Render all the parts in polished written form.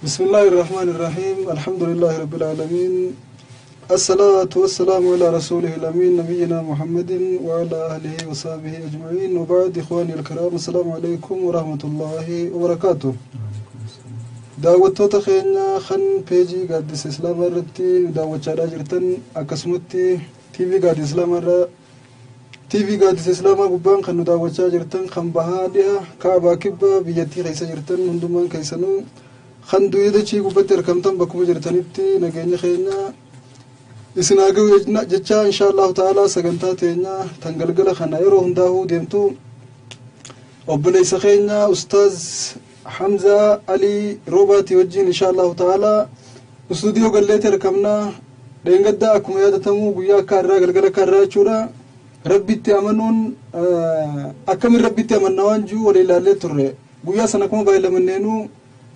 بسم الله الرحمن الرحيم الحمد لله رب العالمين الصلاة والسلام على رسوله الأمين نبينا محمد وعلى أهله وصحبه أجمعين وبعد إخواني الكرام السلام عليكم ورحمة الله وبركاته دعوتو خينا خن بيجي قادس إسلام الرتي دعوت شارع جرتن أكسمتي تي في قادس إسلام تي في قادس إسلام قبان خنو دعوت شارع جرتن خن بهادها كعبة كبة بيجتي خيسا جرتن من دمان كيسنو خن دويدا شيء قبتر كم تم بكم جرتنيتي نجيني خينا إسناقو جتشا إن شاء الله تعالى سجنتاتنا تنقلقل خنا يروح داهو ديمتو وبليس خينا أستاذ حمزة علي روباتي وجين إن شاء الله تعالى استوديو قلت ركمنا لين قد أكم يا تمو بيا كارا قلقل كارا شورا ربي تأمنون أكمل ربي تأمنون وانجو وليلا لتره بيا سنكم بايلا منينو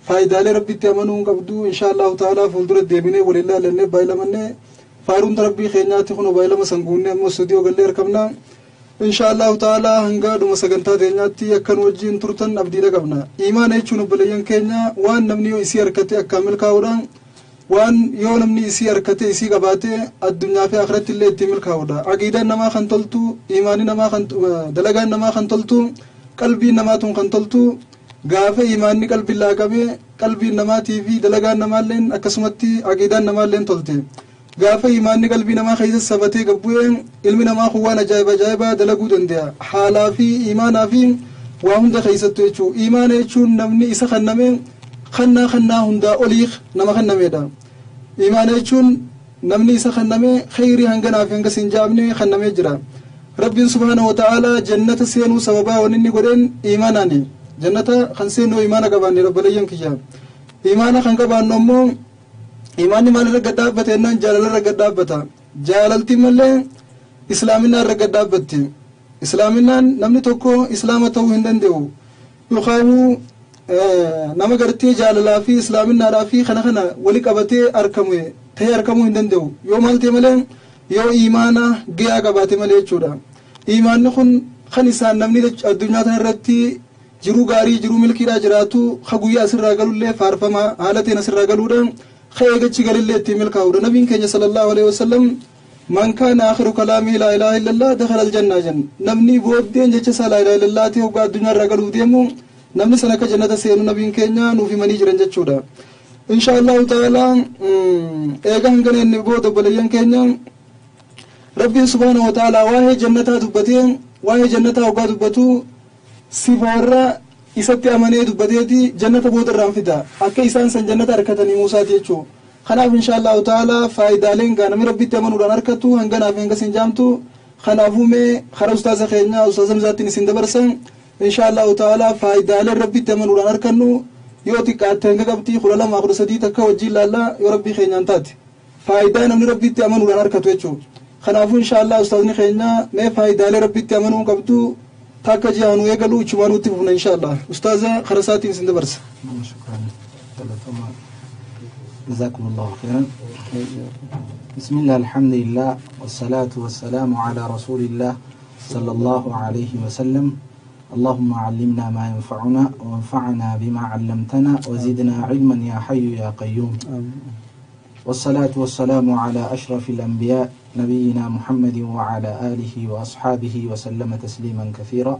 فايدة ربي تأمنون قبضو إن شاء الله تعالى فولدر الديميني وليلا لنه بايلا منه فارون ربي خيناتي خنو بايلا مسنقوني أمو استوديو قلت ركمنا إن شاء الله تعالى هنقاد مسجنتا ديناتي أكن وجين ترتن أبدي رقبنا إيمان يجون بليان كينيا وان نمني يسير كتي أكمل كاوران وان يو نمني يسير كتي يسي قباتي الدنيا في آخرة اللي تمل كاورا عقيدة نما خنتلتو إيماني نما خنتو دلقان نما خنتلتو قلبي نما تون خنتلتو غافة إيماني قلبي الله قبي قلبي نما تيفي دلقان نما لين أكسمتي عقيدة نما لين تلتي غافة إيماني قلبي نما خيز السبتي قبوين علمي نما خوانا جايبا دلقو دنديا حالا في إيمانا في وهم دا خيزتو يچو إيمانا يچو نمني إسا خنمين خنا هندا أوليخ نما خنمي دا إيمانا يچو نمني إسا خنمي خيري هنگنا في هنگا سنجابني خنمي جرا رب سبحانه وتعالى جنة سينو سببا ونني قدين إيماناني جنة خنسينو إيمانا قباني رب ليم كيام إيمانا خنقبان نمو إيماني مال رقدابة إنن جالل رقدابة جاللتي ملي إسلامنا رقدابة إسلامنا نمني توكو إسلامته هندن ديو يخاو نما قرتي جاللا في إسلامنا رافي خنا ولي قبتي أركموي تي أركمو هندن ديو يو مالتي ملي يو إيمانا قيا قباتي ملي چودا إيمان نخن خنسان نمني الدنيا تنرتي جرو غاري جرو ملكي راجراتو خقويا سر راقلو اللي فارفما حالتين سر راقلو خيغة قال اللي تيمل كاورا نبي كنيا صلى الله عليه وسلم من كان آخر كلامه لا إله إلا الله دخل الجنة جن نبني بودين جتشا لا إله إلا الله تيو قاد دنيا رجل وديمو نبني سنك جنة سينو نبي كنيا نوفي مني جرن جتشودا إن شاء الله تعالى إيجا هنغني نبود بليان كنيا ربي سبحانه وتعالى واهي جنة دبتين واهي جنة وقاد دبتو سفارة isatti amanee dubbateeti jannata booda irraan fida akka isaan san jannata arkatanii Muusaa jechuu kanaaf inshallah taala faayidaaleen ganami rabbitti amanuudhaan arkatu hanganaaf hanga sin jaamtu kanaafuu mee khara ustaaza keenya ustaaza Hamzaatiin isin dabarsan inshallah taala faayidaaleen rabbitti amanuudhaan arkannu yoo xiqqaatte hanga qabxii 2 takka wajjin laalla yoo rabbii keenyaan taate faayidaa namni rabbitti amanuudhaan arkatu jechuu kanaafuu inshallah ustaazni keenya mee faayidaalee rabbitti amanuu qabdu تاكا جانو يقلو چوانو تفونا إن شاء الله أستاذة خرساتي سند برس شكرا جزاكم الله خيرا بسم الله الحمد لله والصلاة والسلام على رسول الله صلى الله عليه وسلم اللهم علمنا ما ينفعنا وانفعنا بما علمتنا وزدنا علما يا حي يا قيوم والصلاة والسلام على أشرف الأنبياء نبينا محمد وعلى آله وأصحابه وسلم تسليما كثيرا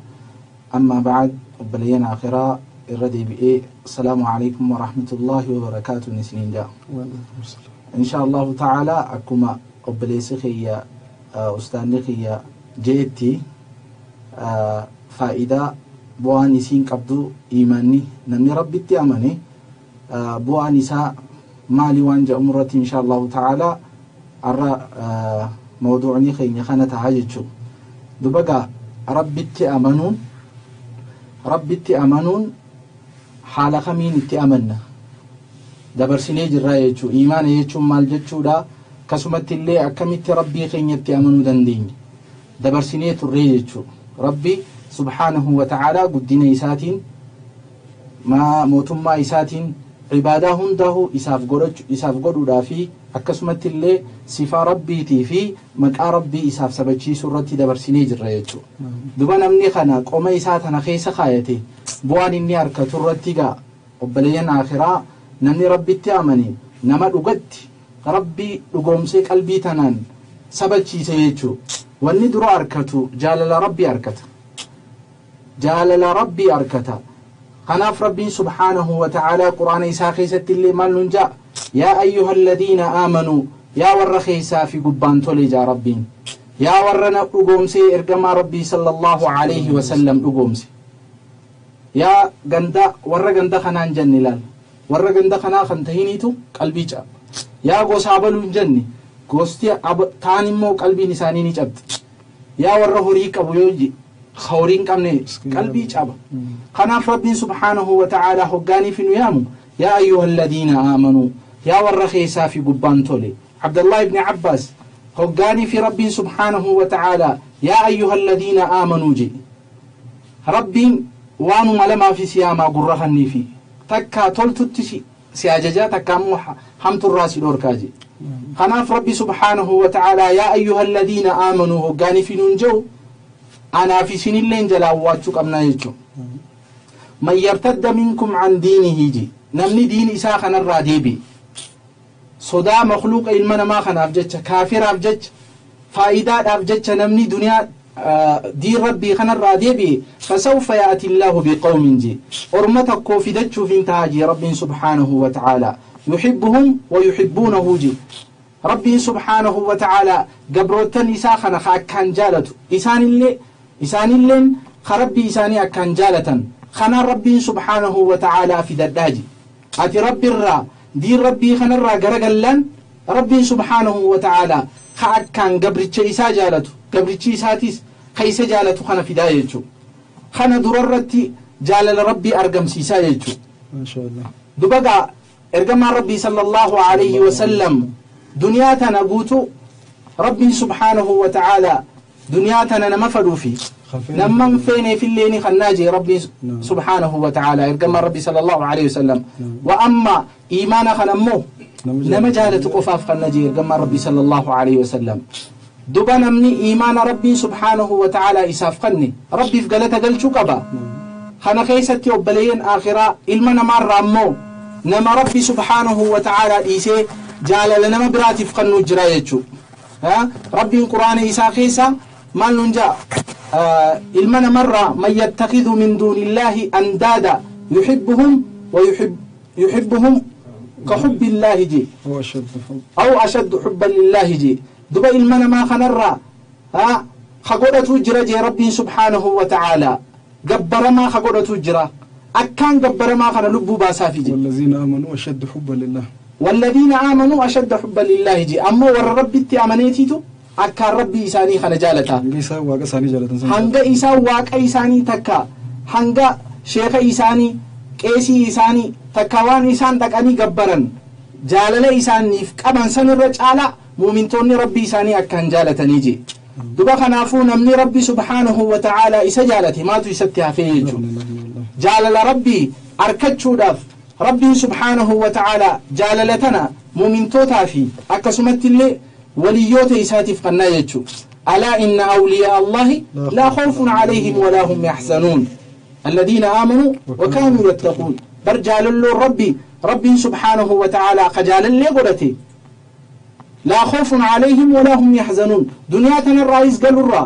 أما بعد بلينا آخرا الردي بإيه السلام عليكم ورحمة الله وبركاته نسلين جاء إن شاء الله تعالى أكما أبليسخي أستانخي جيتي فائدة بواني سين قبضو إيماني نمي ربي تأمني بواني سا مالي وانجا أمرتي إن شاء الله تعالى أرى موضوعني خيني خانة هاجتشو دبقى ربي تأمنون حالة خمين تأمننا دبر سنيج الرأي يجو إيمان يجو مال جتشو دا كسمت اللي أكمت ربي خيني تأمنوا دندين دبر سنيت الرأي يجو ربي سبحانه وتعالى قدنا إساتين ما موتما إساتين عبادة هنده إساف قدو في أكسمت اللي صفة ربي في مكا ربي إساف سبتشي سورتي دبر سنيج الرأيتشو دبان أمني خانا قوما إساتنا خيس خايتي بوان إني أركة الرتيقة وبليان آخرا namni rabbitti amane nama dhugatti rabbii dhugoomsee qalbii tanaan sabachiise jechuu wanni dura arkatu jaalala rabbii arkata kanaaf rabbiin subhaanahu wa ta'ala qur'aana isaa keessatti illee maal nun jaa yaa ayyuhalladhiina aamanuu yaa warra keessaa fi gubbaan tole jaa rabbiin yaa warra na dhugoomsee ergamaa rabbii sallallahu alayhi wa sallam dhugoomse yaa ganda warra ganda kanaan jenne laal warra ganda kanaa kan tahiniitu qalbii caba yaa gosa abaluu hin jenne gosti taan immoo qalbiin isaanii ni cabdi yaa warra horii qabu yoo horiin qabne qalbii caba kanaaf rabbiin subhaanahu wa ta'ala hoggaaniif nu yaamu yaa ayyuhalladhiina aamanuu yaa warra keessaa fi gubbaan tole Abdullah ibn Abbas hoggaaniif rabbiin subhaanahu wa ta'ala yaa ayyuhalladhiina aamanuu je rabbiin waanuma lamaa fi siyaamaa gurra hanniifi takka toltutti si ajaja takka ammoo hamturraa si dhorkaa je kanaaf rabbi subhaanahu wa ta'ala yaa ayyuhalladhiina aamanuu hoggaaniif nun jehu anaa fi isinilleen jalaa waachuu qabnaa jechuun man yartadda minkum an diinihi je namni diin isaa kanarraa deebi'e sodaa makhluuqa ilma namaa kanaaf jecha kaafiraaf jecha faayidaadhaaf jecha namni duniyaa diin rabbii kanarraa deebi'e fasawfa yaati illaahu biqawmin je orma takkoo fidachuuf hin ta'a je rabbiin subhaanahu wa ta'ala yuhibbuhum wa yuhibbuunahu je rabbiin subhaanahu wa ta'ala gabrootan isaa kana akkaan jaalatu isaanilleen ka rabbii isaanii akkaan jaalatan kana rabbiin subhaanahu wa ta'ala fidadhaa je ati rabbiirraa diin rabbii kanarraa garagallaan rabbiin subhaanahu wa ta'ala ka akkaan gabricha isaa jaalatu gabrichi isaatis ka isa jaalatu kana fidaa jechuu kana durarratti jaalala rabbii argamsiisaa jechuu dubagaa ergamaan rabbii sallallahu alayhi wa sallam duniyaa tana guutuu rabbiin subhaanahu wa ta'ala duniyaa tana nama fadhuufi نمن فيني في الليل خناجي ربي سبحانه وتعالى إرجما ربي صلى الله عليه وسلم وأما إيمانا خنمو نما جالت قفاف خناجي إرجما ربي صلى الله عليه وسلم دبنا مني إيمان ربي سبحانه وتعالى إساف قني ربي في قلت قل شكبا خنا خيستي وبلين آخرة إلمنا مرة مو نما ربي سبحانه وتعالى إيسي جال لنا براتي في قنو جرايتشو ها ربي القرآن إيسا خيسا ما ننجا المنا مرة من يتخذ من دون الله أندادا يحبهم كحب الله جي أو أشد حبا لله جي دبا المنا ما خنرى خقودة جرى جي ربي سبحانه وتعالى قبر ما خقودة جرى أكان قبر ما خنا لبو باسافي جي والذين آمنوا أشد حبا لله والذين آمنوا أشد حبا لله جي أما ور ربي التأمنيتيتو أكان ربي إساني خنا جالتا هنگا إسا واقع إساني تكا هنگا شيخ إساني كيسي إساني تكوان إسان تكاني قبرا جالل إساني فكبان سن الرجالة مؤمنتوني ربي إساني أكان جالتا نيجي دبا خنافو نمني ربي سبحانه وتعالى إسا جالتي ما تو إساتها فيجو جالل ربي أركتشو داف ربي سبحانه وتعالى جاللتنا مؤمنتوتا في أكسمت اللي وليوت إساتف قنا يجو ألا إن أولياء الله لا خوف عليهم ولا هم يحزنون الذين آمنوا وكانوا يتقون برجال الله ربي سبحانه وتعالى قجال اللي قلتي لا خوف عليهم ولا هم يحزنون دنياتنا الرئيس قالوا الرا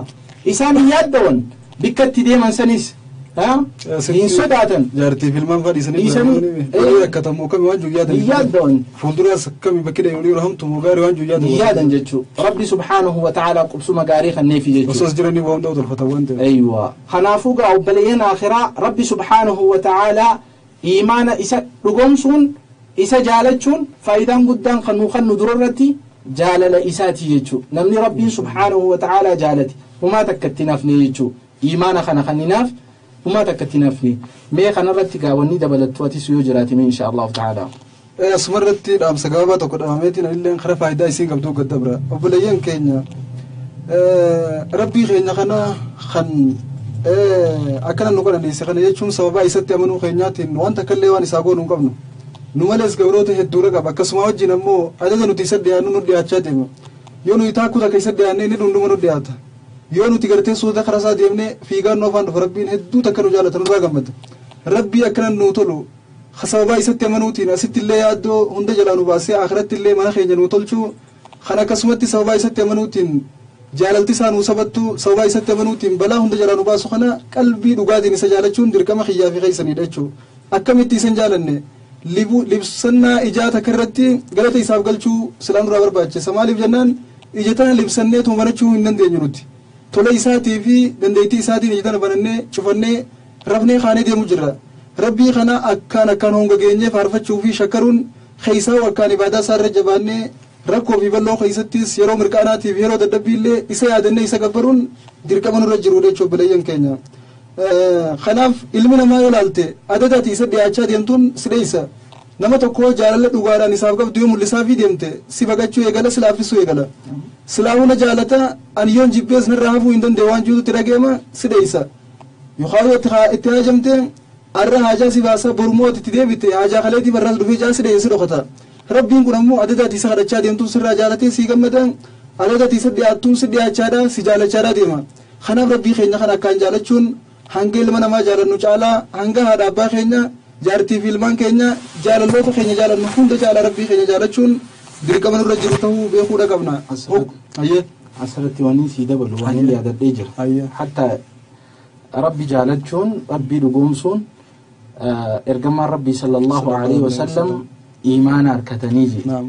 إساني يدون بكت ديما سنس إن صداتا جارتي في المنفر إساني كتمو كم وانجو يدون فولدراس كم بكده يولي رحمتم وغاري وانجو يادن جتشو ربي سبحانه وتعالى قبسو مقاريخ النيفي جتشو وصوص جراني وهم دوت الفتوان أيوة خنافوق أو بليين آخرة ربي سبحانه وتعالى إيمان إسا رقمسون إسا جالتشون فايدان قدان خنو دررتي جالل إساتي جتشو نمني ربي سبحانه وتعالى جالتي وما تكتنافني جتشو إيمان خناف وما تكتنافني مي خنرتك وني دبلتواتي سيوجراتي إن شاء الله تعالى اسمرتي دام سغابا تقد امامتنا اللي خرف فايده سي قبدو قدبره وبلين كينيا ربي خينا خن اكن نقول ان سخن يچون سببا يستي منو خينياتين وانت كليوان ساغون نقبنو نمالس غبروته هدوره غبا كسما وجنمو ادنو تيسدي انو ندياچاتيم يونو يتاكو دا كيسدي اني ندندو منو دياتا يونو تيغرتي سودا خرسا ديمني فيغان نوفان ربين هدو تكنو جالتن راغمت ربي اكن نوتلو خسابا يستي منوتين أست اللي يادو هند جلانو باسي آخرت اللي من خيجن وطلشو خنا كسمتي سبا يستي منوتين جاللتي سانو سبتو سبا يستي منوتين بلا هند جلانو باسو خنا قلبي دغادين سجالچون دركما خيافي خيسني دچو أكمتي سنجالنه libsannaa ijaa takkarratti galata isaaf galchuu silaan duraa barbaachisa maaliif jennaan ijatana libsannee tumanachuu hin dandeenyu nuti tola isaatii fi dandeettii isaatiin ijatana banannee cufannee rafnee kaanee deemu jirra rabbii kana akkaan honga geenyee faarfachuu fi shakkaruun keeysaa akkaan ibaadaa isaa irra jabaannee rakkoo fi balloo keeysattis yeroo mirqaanaatiif yeroo dadhabbiillee isa yaadannee isa gabbaruun dirqama nurra jiru jechuu bilayyan keenya kanaaf ilmi namaa yoo laalte adadaati isa dhiyaachaa deemtuun sideeysa nama tokko jaalala dhugaadhaan isaaf qabdu yoo mul'isaa fi deemte si bagachuu eegala si laaffisuu eegala silaahuna jaalata ani yoon jibbees narraa hafuu hin danda'e waan jirutti dhageema sideeysa yookaan yoo itti haajamte arra haajaa si baasa bormooti itti deebite haajaa kaleetii barraas dhufee jaa sideeysi dhokata rabbiin kun ammoo adadaati isa kadhachaa deemtuun sirraa jaalatee sii gammada adadaati isa dhiyaattuun si dhiyaachaadha si jaalachaadha deema kanaaf rabbii keenya kan akkaan jaalachuun hanga ilma namaa jaalannu caalaa hanga haadha abbaa keenya jaartii fi ilmaan keenya jaalalloota keenya jaalannu hunda caalaa rabbii keenya jaalachuun dirqama nurra jiru ta'uu beekuudha qabna. asirratti waan si dabalu waan yaadadhee jira hatta rabbi jaalachuun rabbii dhugoomsuun ergamaan rabbii sallallahu alaihi wasallam iimaana harkatanii jira.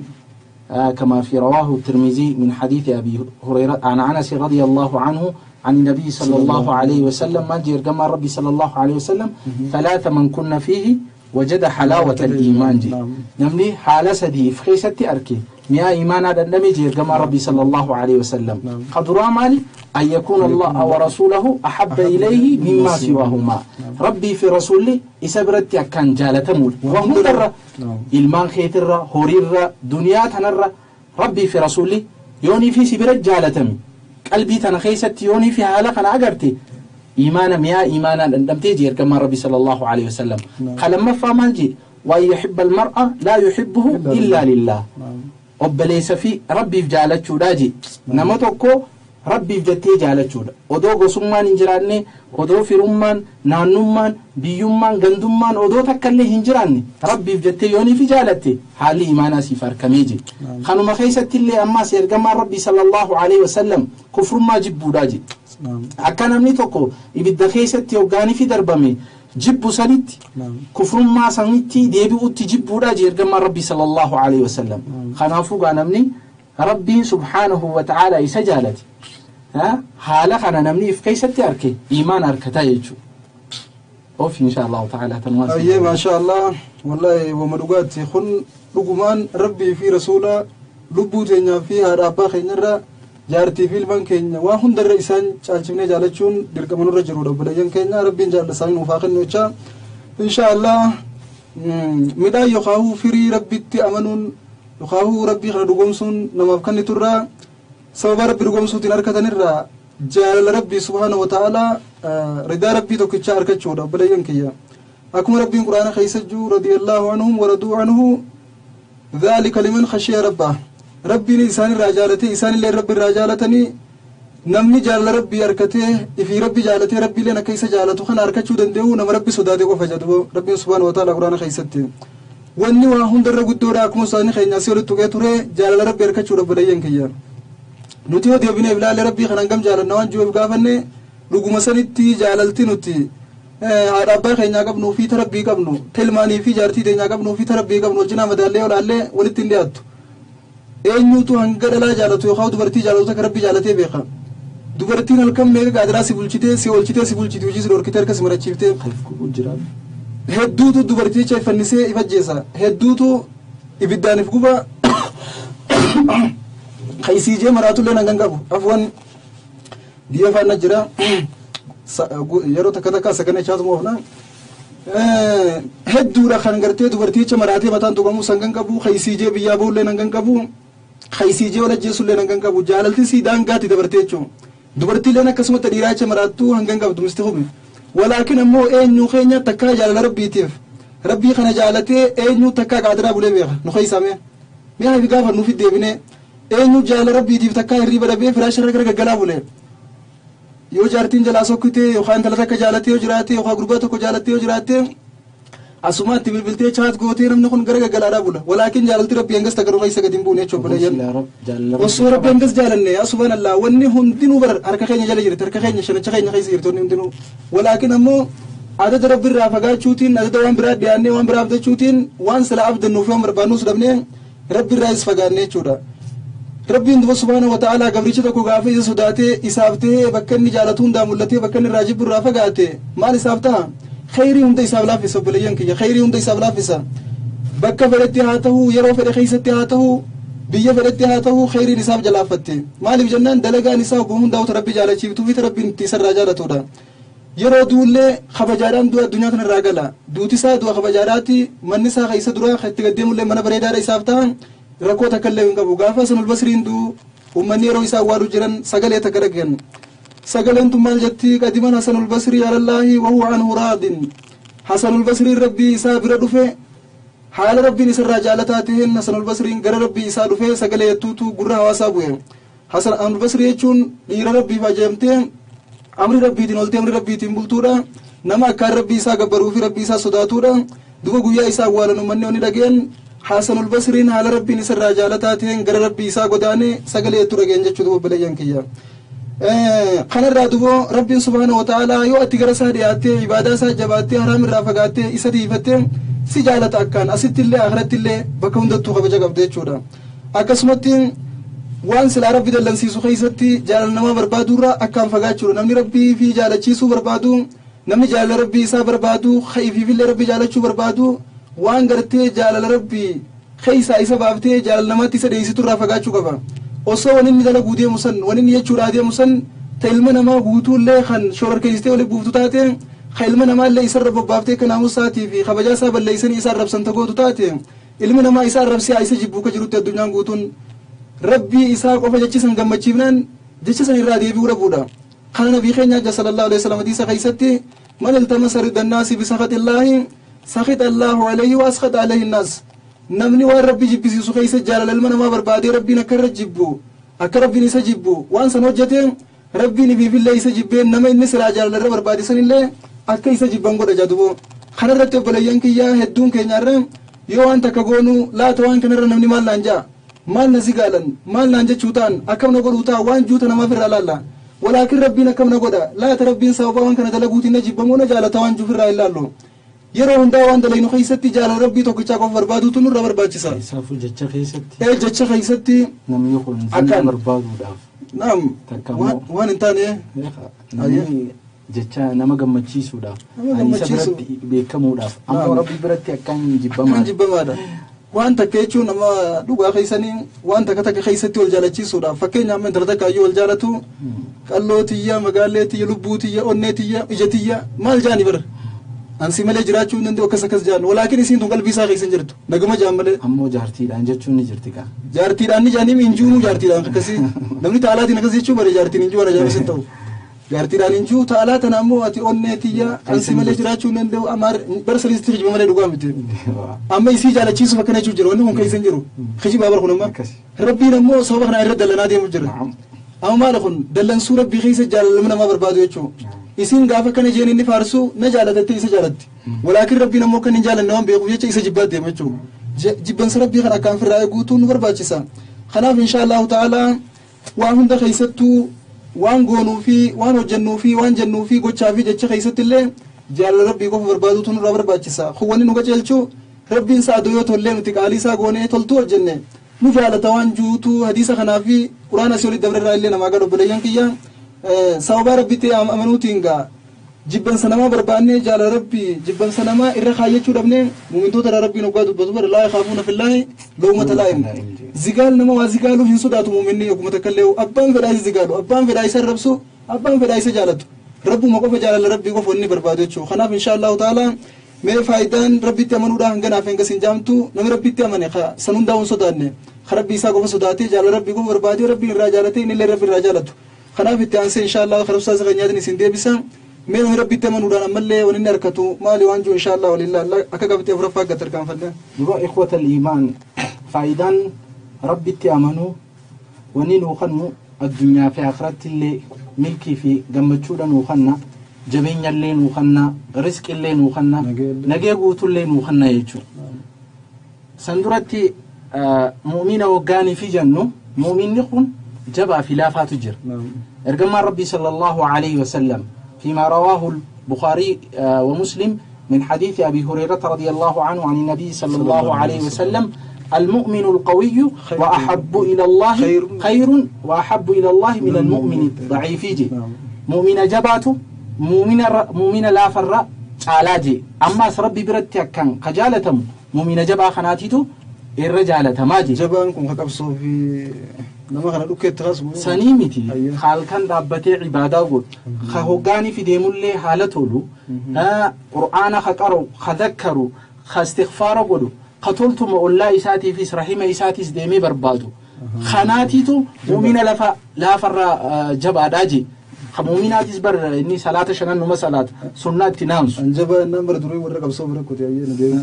كما في رواه الترمذي من حديث أبي هريرة عن أنس رضي الله عنه عن النبي صلى الله عليه وسلم ما جير كما ربي صلى الله عليه وسلم ثلاثة من كنا فيه وجد حلاوة الإيمان جي نمني حالة سدي فخيستي أركي ميا إيمان هذا النبي جير كما ربي صلى الله عليه وسلم قدر مالي أن يكون الله ورسوله أحب إليه مما سواهما ربي في رسوله إسبرت كان جالة مول وهم درة إلمان خيتر هورير دنيا تنر ربي في رسوله يوني في سبرت جالتمي قلبي تنخيست يوني في حالة أنا أقرتي إيمانا ميا إيمانا لم تجير كما ربي صلى الله عليه وسلم خلما فامنجي وأن يحب المرأة لا يحبه إلا لله وبليس في ربي في جالتشو داجي نمتوكو ربي في جتي جالتشو ودو قسمان انجراني ودو فرمان نانمان بيومان غندمان ودو تكالي هنجراني ربي في جتي يوني في جالتي حالي إيمانا سيفار كميجي خانو مخيست اللي أما سيرقما ربي صلى الله عليه وسلم كفر ما جبو داجي أكان أمني توكو إبدا خيست يوغاني في دربامي جبو سنت كفر ما سنتي ديبي أتي جبو داجي يرقما ربي صلى الله عليه وسلم خانافو قان أمني ربي سبحانه وتعالى يسجالتي حالا خانا نمني في كيستي أركي إيمان أركتا يجو أوف إن شاء الله تعالى تنواسي أيه ما شاء الله والله ومدوغات خن لقمان ربي في رسوله لبو تينيا فيها رابا خينيرا جارتي في البان كينيا وهن در إسان چالچمني جالچون دركمن رجرو دبلين كينيا ربي جال سامي مفاخن نوچا إن شاء الله مدا يخاو فري ربي تأمنون يخاو ربي خدوغمسون نمافكن ترى سبب ربي رغمسوتين أركتنيرا جال ربي سبحانه وتعالى رضا ربي توكيتشا أركتشو دبلين كيا أكم ربي القرآن خيسجو رضي الله عنهم ورضوا عنه ذلك لمن خشي ربه ربي إنسان الرجالتي إنسان اللي ربي الرجالتني نمني جال ربي أركته في ربي جالته ربي لنا كيس جالته خن أركتشو دندهو نم ربي سداده وفجده ربي سبحانه وتعالى القرآن خيسته واني وهم در قدورا أكم ساني خينا سيرت توكيتوري جال ربي أركتشو دبلين كيا نتيو ديبني بلال ربي خنانجم جالنا وانجو بقافني لقوم سنتي جاللتي نتي هذا أبا خينا قبنو في تربي قبنو تلماني في جارتي دينا قبنو في تربي قبنو جنا مدالي ولا عليه ولتنديات eenyuutu hanga dhalaa jaalatu yookaan dubartii jaalatu akka rabbi jaalatee beeka dubartiin halkan meeqa gaadiraa si bulchitee si bulchiti hojii si dhorkitee harka si marachiiftee hedduutu dubarticha fannisee ifajjeessa hedduutu ibiddaan if guba kaysiijee maraatullee nangan qabu afwan diya faana jira yeroo takka takka sakana chaatu moofna hedduudha kan gartee dubarticha maraatee mataan tuqamu sangan qabu kaysiijee biyyaa boollee nangan qabu kaysiijee wala jeesullee nangan qabu jaalalti si daangaati dabarteecho dubartiileen akkasumatti dhiiraacha maraattuu hangan qabdu mistihumi walaakin ammoo eenyu keenya takka jaalala rabbiitiif rabbii kana jaalatee eenyu takka qaadiraa bulee beeka nu kaysame mi'a fi gaafa nuuf deebine eenyu jaalala rabbiitiif takka hirriba dhabee firaasha irra gargalaa bulee yoo jaartiin jalaa sokkitee yookaan intala takka jaalatee yoo jiraate yookaan gurbaa tokko jaalatee yoo jiraate asumatti bilbiltee chaat gootee namni kun gara gagalaadhaa bula walaakin jaalalti rabbii hangas tagaruu keessa gadi hin buune jechuudha baleeyyan osoo rabbii hangas jaalanne subhanallah wanni hundinuu bar harka keenya jala jirti harka keenya shanacha keenya keessa jirti wanni hundinuu walaakin ammoo adada rabbii irraa fagaachuutiin adada waan biraa dhiyaannee waan biraa abdachuutiin waan sila abdannuuf waan barbaannuus dhabnee rabbii irraa is fagaannee jechuudha rabbiin duba subhaanahu wa ta'ala gabricha tokko gaafa isa sodaatee isaaf ta'ee bakka inni jaalatu hundaa mul'atee bakka inni irraa jibbu irraa fagaate maal isaaf ta'a khayrii hunda isaaf laaffisa obboleeyyan kiyya khayrii hunda isaaf laaffisa bakka fedhetti haa ta'u yeroo fedhe keessatti haa ta'u biyya fedhetti haa ta'u khayriin isaaf jalaafatte maaliif jennaan dalagaan isaa obbo hundaa'u rabbi jaalachiiftuu fi rabbiin itti isarraa jaalatudha yeroo duullee kabajaadhaan du'a addunyaa kanarraa gala duuti isaa du'a kabajaadhaatti manni isaa keessa dura itti gaddeemullee mana bareedaadha isaaf ta'a rakkoo takka illee hin qabu gaafa Hasanul Basriin du'u ummanni yeroo isaa awwaaluu jiran sagalee takka dhagayan sagaleen tun maal jetti qadiman Hasanul Basri alallaahi wa huwa anhu raadin Hasanul Basriin rabbii isaa bira dhufe haala rabbiin isarraa jaalataa ta'een Hasanul Basriin gara rabbii isaa dhufe sagalee yettuutu gurra hawaasaa bu'e Hasanul Basri jechuun dhiira rabbiif ajaa'amtee amri rabbiitiin oltee amri rabbiitiin bultuudha nama akkaan rabbii isaa gabbaruu fi rabbii isaa sodaatuudha duba guyyaa isaa awwaalan ummanni onni dhageen Hasanul Basriin haala rabbiin isarraa jaalataa ta'een gara rabbii isaa godaane sagalee yettuu dhageen jechuudha obboleeyyan kiyya kanarraa duboo rabbiin subhaanahu wa ta'ala yoo ati gara isaa dhiyaattee ibaadaa isaa jabaattee haraam irraa fagaattee isa dhiifattee si jaalata akkaan asittillee akhirattillee bakka hundattuu kabaja qabda jechuudha akkasumatti waan silaa rabbi dallansiisu keessatti jaalala namaa barbaadurraa akkaan fagaachuudha namni rabbii fi jaalachiisuu barbaadu namni jaalala rabbii isaa barbaadu khayfiifillee rabbii jaalachuu barbaadu waan gartee jaalala rabbii keeysaa isa baaftee jaalala namaatti isa dheessiturraa fagaachuu qaba osoo wani inni dalaguu deemu san wani inni jechuudhaa deemu san ta ilma namaa guutuullee kan shororkeessitee waliin buuftu taate ka ilma namaallee isarra bobbaaftee kan naamusaatii fi kabajaa isaa balleeysanii isa arrabsan tagootu taate ilmi namaa isa arrabsiyaa isa jibbuu ka jirutti addunyaan guutuun rabbii isaa qofa jechisan gammachiifnaan jechisan irraa deebi'uu dhabuudha kana nabii keenya ajja sallallahu alaihi wasallam hadiisa keessatti man iltamasa ridda annaasi bisakhatiillaahi sakhita allaahu alayhi wa askhata alayhi annaas namni waan rabbi jibbisiisu keessa jaalala ilma namaa barbaadee rabbiin akka irra jibbu akka rabbiin isa jibbu waan san hojjete rabbiin ifiifillee isa jibbeen nama inni siraa jaalala irra barbaadisanillee akka isa jibban godha jadubo kanarratti obboleeyyan kiyyaa hedduun keenyaarra yoo waan takka goonu laata waan kanarra namni maal naan jaa maal na sigaalan maal naan jechuu ta'an akkam na godhuu ta'a waan juuta namaaf irraa laalla walaakin rabbiin akkam na godha laata rabbiin sababa waan kana dalaguutiin na jibbamoo na jaalata waan juuf irraa ilaallu yeroo hundaa waan dalaynu keessatti jaalala rabbii tokkichaa qofa barbaaduutu nurra barbaachisa isaafuu jecha keessatti jecha keessatti namni kun zina barbaaduudhaaf naam waan hin taane namni jecha nama gammachiisuudhaaf isa biratti beekamuudhaaf ammoo rabbii biratti akkaan jibbamaadha waan takka jechuun nama dhugaa keessanii waan takka keessatti wal jaalachiisuudhaaf fakkeenya amma intala takka yoo wal jaalatu qallootiyya magaalleetiyya lubbuutiyya onneetiyya ijatiyya maal jaani bara ansi malee jiraachuu hin danda'u akkas jaan walaakin isiin tun qalbii isaa keessa hin jirtu nagama jaan malee ammoo jaartiidhaan jechuun ni jirti ka jaartiidhaan ni jaanii injuunuu jaartiidhaan akkasii namni taalaatiin akkas jechuu bare jaartiin injuu ana jaarsin ta'u jaartiidhaan injuu taalaa tana ammoo ati onneetiyya ansi malee jiraachuu hin danda'u amaar bara saliisti kijiba malee dhugaa miti amma isii jaalachiisuuf akkana jechuu jira wanni kun keessa hin jiru kijibaa bara kun amma rabbiin ammoo sababa kana irra dallanaa deemu jira amma maala kun dallansuu rabbii keessa jaalala namaa barbaadu jechuu isin gaafa kana jeen inni faarsu na jaalatatte isa jaalatti walaakin rabbiin ammoo kan hin jaalanne waan beekuuf jecha isa jibbaat deema jechuudha jibbansa rabbii kan akkaan firraa eeguutu nu barbaachisa kanaaf insha allahu ta'ala waan hunda keessattuu waan goonuu fi waan hojjennuu fi waan jennuu fi gochaa fi jecha keessatti illee jaalala rabbii qofa barbaaduutu nurraa barbaachisa kuwwanni nu qajeelchu rabbiin isaa adoo yoo tollee nuti qaalii isaa goonee toltuu hojjenne nu jaalata waan juutu hadiisa kanaa fi quraana asii olii dabarerraa illee namaa gad obboleeyyan kiyya sababa rabbitti amanuutiin gaa jibbansa namaa barbaannee jaalala rabbii jibbansa namaa irra kaayyachuu dhabnee muumintoota rabbiin hoggaa dubbatu bara laa yakaafuuna fillaahi lawmata laa'im zigaal nama waa zigaaluuf hin sodaatu muuminni yogguma takkallee abbaan fedhaa isa zigaalu abbaan fedhaa isa arrabsu abbaan fedhaa isa jaalatu rabbuma qofa jaalala rabbii qofa inni barbaadu jechuudha kanaaf insha allahu ta'ala mee faayidaan rabbitti amanuudhaan hanganaaf hangas hin jaamtu namni rabbitti amane san hundaa hin sodaanne rabbii isaa qofa sodaatee jaalala rabbii qofa barbaadee rabbiin irraa jaalatee inni illee rabbi irraa jaalatu kanaaf itti aansee insha Allah kharabsaa saganyaatiin isin deebisa mee namni rabbitti amanuudhaan ammallee waan inni harkatu maali waan jiru insha Allah walillahi akka qabtee afuraffaa akka tarkaanfadde duba ikhwata al-iman faayidaan rabbitti amanu wani nu khannu addunyaa fi akhiratti illee milkii fi gammachuudhaan nu khanna جبين اللين وخنا رزق اللين وخنا نجيبوا تلين وخنا يجو سندرتي مؤمنة وقاني في جنة مؤمن نخون جبع في لافات الجر ارجم ربي صلى الله عليه وسلم فيما رواه البخاري ومسلم من حديث أبي هريرة رضي الله عنه عن النبي صلى الله عليه وسلم المؤمن القوي وأحب إلى الله خير وأحب إلى الله من المؤمن الضعيف جي مؤمن جباته مؤمن لا فرّ علاجي أما ربي برتي كان خجالتهم مؤمن جبا خناتيتو الرجالة تماجي جبانكم خكبسو في نما خنا دوكيت خاصو سنيمتي حال كان دابتي عبادة قول خهوغاني في ديمولي حالتولو قرآن خقرو خذكرو خاستغفارو قولو قتلتم الله إساتي في رحمة إساتي ديمي بربادو خناتيتو مؤمن لا فر جبا داجي مؤمنات يزبر إني صلاة شنان نما صلاة سنة تنامس انجبا نمبر دروي ورقم صبر كوتي أيه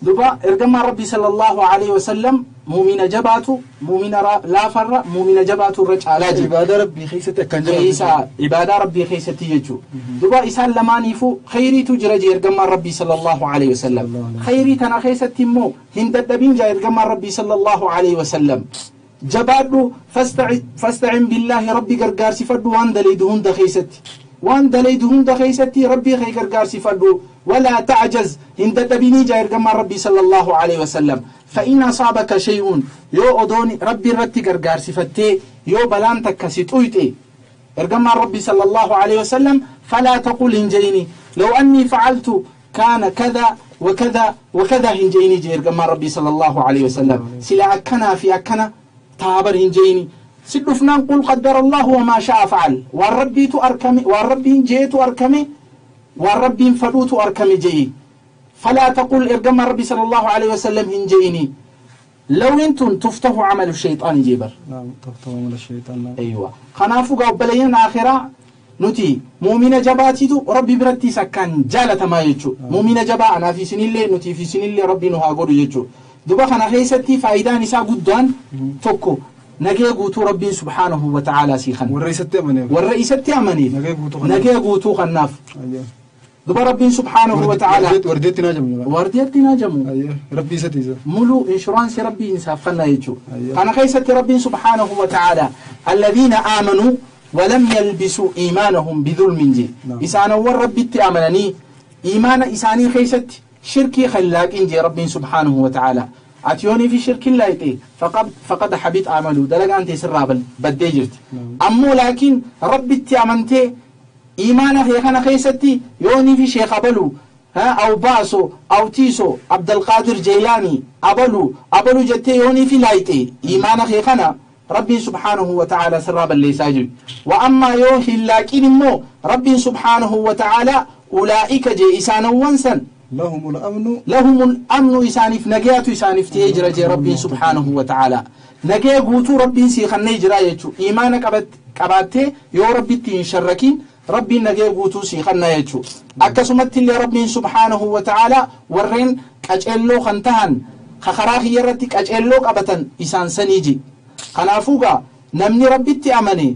دبا ارجم ربي صلى الله عليه وسلم مؤمن جباتو مؤمن لا فر مؤمن جباتو رجال عبادة ربي خيستك كان خيسا عبادة ربي خيستي يجو دبا إسال لما نيفو خيري تجرج ارجم ربي صلى الله عليه وسلم خيري تنا خيستي مو هند الدبين جا ارجم ربي صلى الله عليه وسلم جبادو فاستعن بالله ربي غرغار سفدو وان دليدهن دخيستي وان دليدهن دخيستي ربي خي غرغار سفدو ولا تعجز هند تبيني جاير كما ربي صلى الله عليه وسلم فإن أصابك شيء يو أدوني ربي رتي غرغار سفتي يو بلان تكسيتويتي ارجم ربي صلى الله عليه وسلم فلا تقول هنجيني لو أني فعلت كان كذا وكذا وكذا هنجيني جاير كما ربي صلى الله عليه وسلم سلا أكنا في أكنا تابر هنجيني سدفنا نقول قدر الله وما شاء فعل والربي تأركمي والربي جيت أركمي والرب فلوت أركم جي فلا تقول ارجم ربي صلى الله عليه وسلم هنجيني لو انتم تفتحوا عمل الشيطان جبر نعم تفتحوا عمل الشيطان نعم. ايوه خنافو قبلين آخرة نتي مؤمن جباتي تو ربي برتي سكان جالة ما يجو مؤمن جبا أنا في سن الله نتي في سن الله ربي نها قول يجو دبا خنا خيستي فايدة نساء قدان توكو نجي قوتو ربي سبحانه وتعالى سيخن والرئيسة أمني نجي قوتو خناف دبا ربي سبحانه وتعالى ورديتنا جمو أيه ربي ستيزا ملو إنشورانس ربي إنسافنا يجو أنا خيست ربي سبحانه وتعالى الذين آمنوا ولم يلبسوا إيمانهم بظلم جي إسانا وربي تأمنني إيمان إساني خيست شركي خلاك إنجي ربي سبحانه وتعالى أتيوني في شرك الله يتي فقد حبيت أعملوا دلقا أنت سرابل بدي جرت أمو لكن ربي تأمنتي إيمانا خيخنا خيستي يوني في شيخ أبلو أو باسو أو تيسو عبد القادر جيلاني أبلو جتي يوني في لايتي إيمانا خيخنا ربي سبحانه وتعالى سرابا ليساجل وأما يوهي لكن مو ربي سبحانه وتعالى أولئك جي إسانا وانسا لهم الأمن إسانف نجيات إسانف تيجر جي ربي سبحانه وتعالى نجي قوتو ربي سيخن نيجرا يجو إيمانك قباتي يو ربي تنشركين ربي نجي قوتو سيخن يجو أكسمت اللي ربي سبحانه وتعالى ورين كأجلو خنتهن خخراخي يرتك أجلو قبتن إسان سنيجي خنافوغا نمني ربي تأمني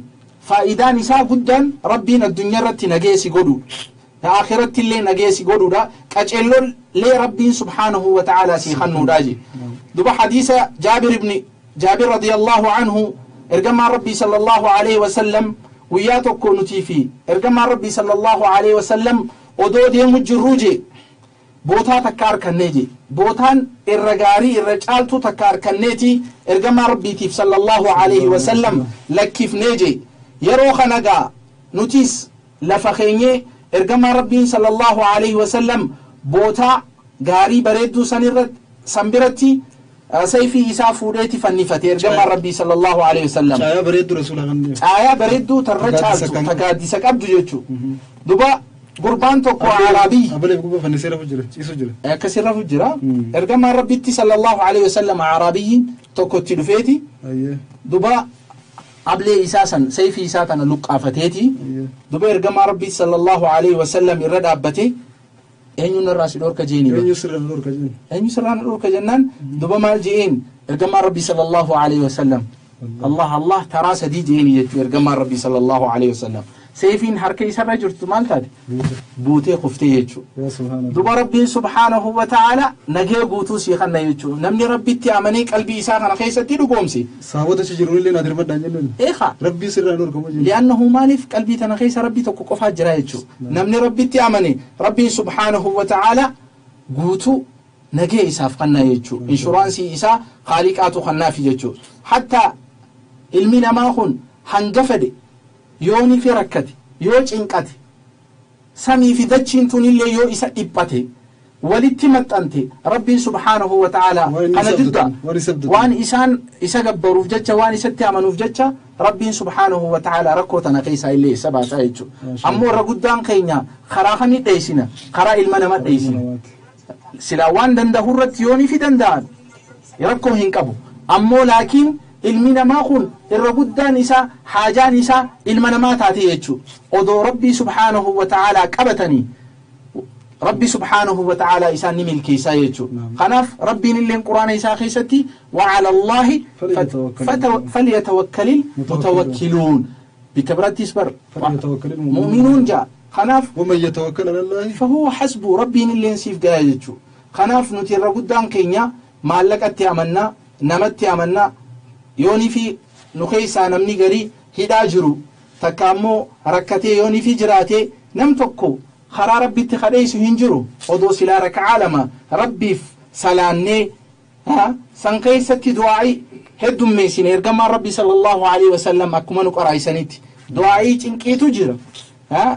فإذا نساء قدن ربنا الدنيا رتي نجيسي قدو آخرت اللي نجيسي قدو دا كأجلو لي ربي سبحانه وتعالى سيخنو داجي دبا حديث جابر رضي الله عنه ارجم ربي صلى الله عليه وسلم وياتك نتيفي ارجم ربي صلى الله عليه وسلم ودود يمجروجي بوتا تكار كنيجي بوتان الرجاري الرجالتو تكار كنيتي ارجم ربي تيف صلى الله عليه وسلم لكيف نيجي يروخ نجا نتيس لفخيني ارجم ربي صلى الله عليه وسلم بوتا غاري بريدو سنبرتي سيفي إساء فوريتي فنفتي ارجم ربي صلى الله عليه وسلم آية بريدو ترجالتو تكادي سكبدو جيتشو دبا قربان توقع عربي كسيرة فجرة ارجم ربي صلى الله عليه وسلم عربي توقع تلفيتي دبا قبل إساسا سيفي إساتنا لقافتيتي دبا ارجم ربي صلى الله عليه وسلم يرد أبتي أين الراس الأورك جيني أين يسرنا الأورك جنان دبا مال جين ارجم ربي صلى الله عليه وسلم الله تراس دي جيني ارجم ربي صلى الله عليه وسلم سيفين حركي سر جرت مالتاد بوتي خفتي يجو يا سبحان الله دوبا ربي سبحانه وتعالى نجي بوتو سيخنا يجو نمني ربي تيامني قلبي إساخنا خيستي دقومسي صحابة تشجرون اللي نادر مدان جنون إيخا ربي سر نوركم لأنه مالف قلبي تنخيس ربي تقوقفها جرايجو نمني ربي تيامني ربي سبحانه وتعالى بوتو نجي إساف قنا يجو إنشورانسي إسا خالقاتو خنا في يجو حتى المنا ما خن هنقفدي يوني في ركتي يوج إنكتي سمي في دجين تونيلي يو إسا إبتي ولتمت أنت ربي سبحانه وتعالى أنا جدا وان إسا قبروا في جتة وان إسا تأمنوا في جتة ربي سبحانه وتعالى ركوتنا قيسا إليه سبا سايجو أمو رقودان قينا خراخني ديسنا خرا المنامات ديسنا سلاوان دندهورت يوني في دندان يركو هنكبو أمو لكن المنا ما خون الرقودان إسا حاجان إسا المنامات هاتي يجو ودو ربي سبحانه وتعالى كبتني ربي سبحانه وتعالى إسان نميل كيسا يجو خناف ربي نلين قرآن إسا خيستي وعلى الله فليتوكل المتوكلون بكبرات يسبر مؤمنون جاء خناف ومن يتوكل على الله فهو حسب ربي نلين سيف قايجو خناف نتير قدان كينيا مالك أتيامنا نمت يامنا يوني في نخيسا نمني قري هداجرو تكامو ركتي يوني في جراتي نمتكو خرا ربي اتخذيس هنجرو ودو سلارك عالما ربي سلاني سنقي ستي دعائي هدو ميسين ارقما ربي صلى الله عليه وسلم اكمانو قرأي سنتي دعائي تنكيتو جرا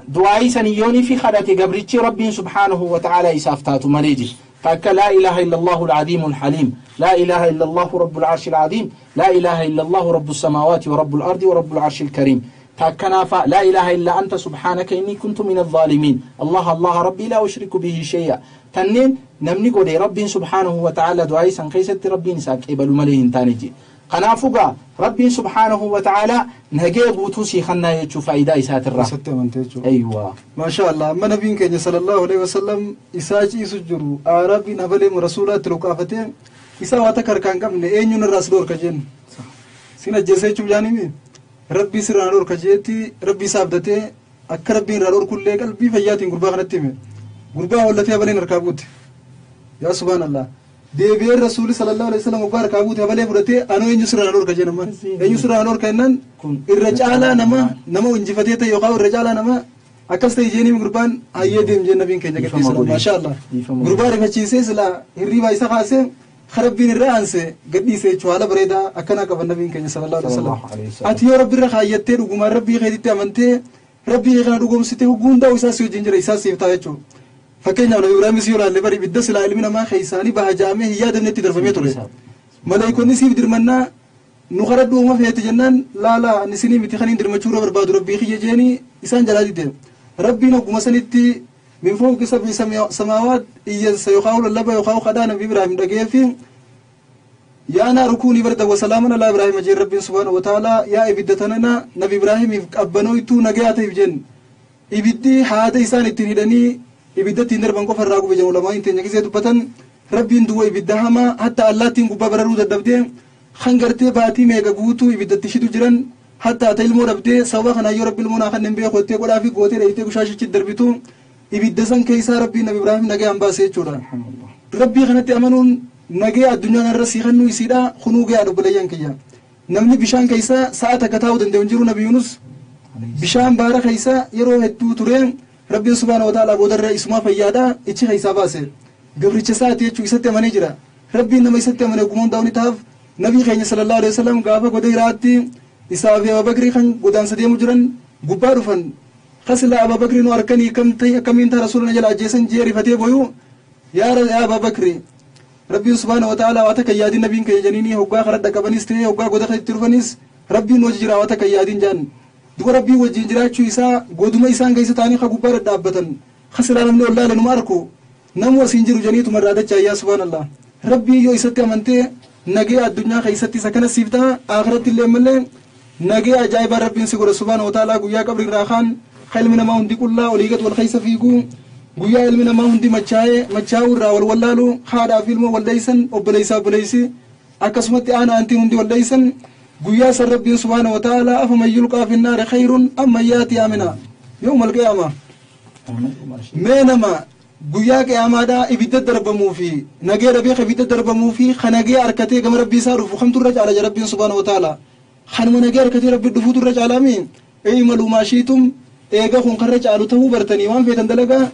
دعائي سنيوني في خدتي قبرتي ربي سبحانه وتعالى إسافتاتو مليجي فأك لا إله إلا الله العظيم الحليم لا إله إلا الله رب العرش العظيم لا إله إلا الله رب السماوات ورب الأرض ورب العرش الكريم تاكنافا لا إله إلا أنت سبحانك إني كنت من الظالمين الله الله ربي لا أشرك به شيئا تنين نمني قولي ربي سبحانه وتعالى دعائي سنخيست ربي نساك إبالو مليهن تانيجي قنافقا ربي سبحانه وتعالى نهجي بوتوسي خنا يتشو فايدة إسات الرحمة أيوة ما شاء الله أما نبين كي صلى الله عليه وسلم إساجي سجروا عربي نبلهم رسولات رقافتين إسا واتكر كان كمن أين الرسول كجن سينا جيسي چو جاني ربي سر رانور كجيتي ربي سابدته أكر ربي رانور كل قلبي فياتين غربا خنتيمه غربا ولتي بلين ركابوت يا سبحان الله ديبي الرسول صلى الله عليه وسلم وبارك ابوت بلين فرته انو اني سر رانور كجنما اني سر رانور كنن الرجال نما انجفتيته يقاو الرجال نما أكستي جيني غربان هيا ديم جنبين كجكتي ما شاء الله غربا رفچيسه سلا هري بايسا خاصه خربين الرأس قدي سيجوالا بريدا أكنا كفن نبين كني صلى الله عليه وسلم أتيو ربي رخايته رقم ربي خيرته أمنته ربي خير رقم سته وجوندا ويساسيو جنجر يساسيو تايجو فكينا نبي إبراهيم سيولا لبري بدس لا علمنا ما خيساني بهجامه هي دمنة تدرفمية تولي ملايكون نسيب درمنا نخرج دوما في الجنان لا نسيني متخانين درمشورا برباد ربي خي جاني إنسان جلادي ده ربي نقوم سنتي من فوق سبع سماوات إيا سيخاول اللبا يخاو خدانا بإبراهيم دقيفين يا نار كوني برد وسلامنا على إبراهيم جير ربي سبحانه وتعالى يا إبدتنا نبي إبراهيم أبنويتو نجات يبجن إبدي هذا إنسان التنيدني إبدتي نربان كفر راقو بجن ولما إنتي نجزي تبتن ربي ندوي إبدهما حتى الله تنقو بابررود الدبدين خنجرتي باتي ميغا قوتو إبدتي شدو جران حتى تلمو ربدي سوا خنا يو ربي المنا خنن بيه خوتي قولا في قوتي رأيتي كشاشي دربتو إبدسان كيسا ربي نبي إبراهيم نجي أنباسي جورا ربي خنتي أمنون نجي الدنيا نرسي خنو يسيدا خنو جاء رب ليان كيا نمني بشان كيسا ساعة كتاو دندونجرو نبي يونس بشان بارا كيسا يرو هتو تورين ربي سبحانه وتعالى بودر اسمه فيادا إيش كيسا باسه قبل تساعة يجوا يسته منيجرا ربي نما يسته من يقومون داوني تاف نبي خير صلى الله عليه وسلم قابا قدي راتي إسافي أبو بكر خن قدام سدي مجرن قبارو فن خسلا أبو بكر نواركني كم أنت رسولنا جل عجيسن جيري فتي بويو يا أبو بكر ربي سبحانه وتعالى واتك يادي نبي كيجنيني هوقا خرد كبنيستي هوقا قد خد ترفنيس ربي نوجرا واتك يادين جان دو ربي وجيجرا شو إسا قدوم إسان كيس تاني خبوبار دابتن خسلا نمني الله لنماركو نمو سينجر جنيت مرادة يا سبحان الله ربي يو إساتي أمنتي نجي الدنيا خيستي سكنة سيفتا آخرت اللي ملة نجي أجايب ربي سيقول سبحانه وتعالى قويا قبر الراخان خيل من ما هندي كلها وليقت والخيس فيكو قويا علمنا ما هندي مچاو راول واللالو خادا فيلم والليسن وبليسي أكسمت أنا أنت هندي والليسن قويا سر ربي سبحانه وتعالى أفمن يلقى في النار خير أم من ياتي آمنا يوم القيامة مينما guyyaa qiyaamaadhaa ibidda darbamuu fi nagee rabbii ibidda darbamuu fi kanagee harkatee gama rabbii isaa dhufu kamtu irra caala rabbiin subhaanahu wa ta'ala kanuma nagee harkatee rabbii dhufuutu irra caalaami imalu maashiitum eega kun karra caalu ta'uu bartanii waan feetan dalagaa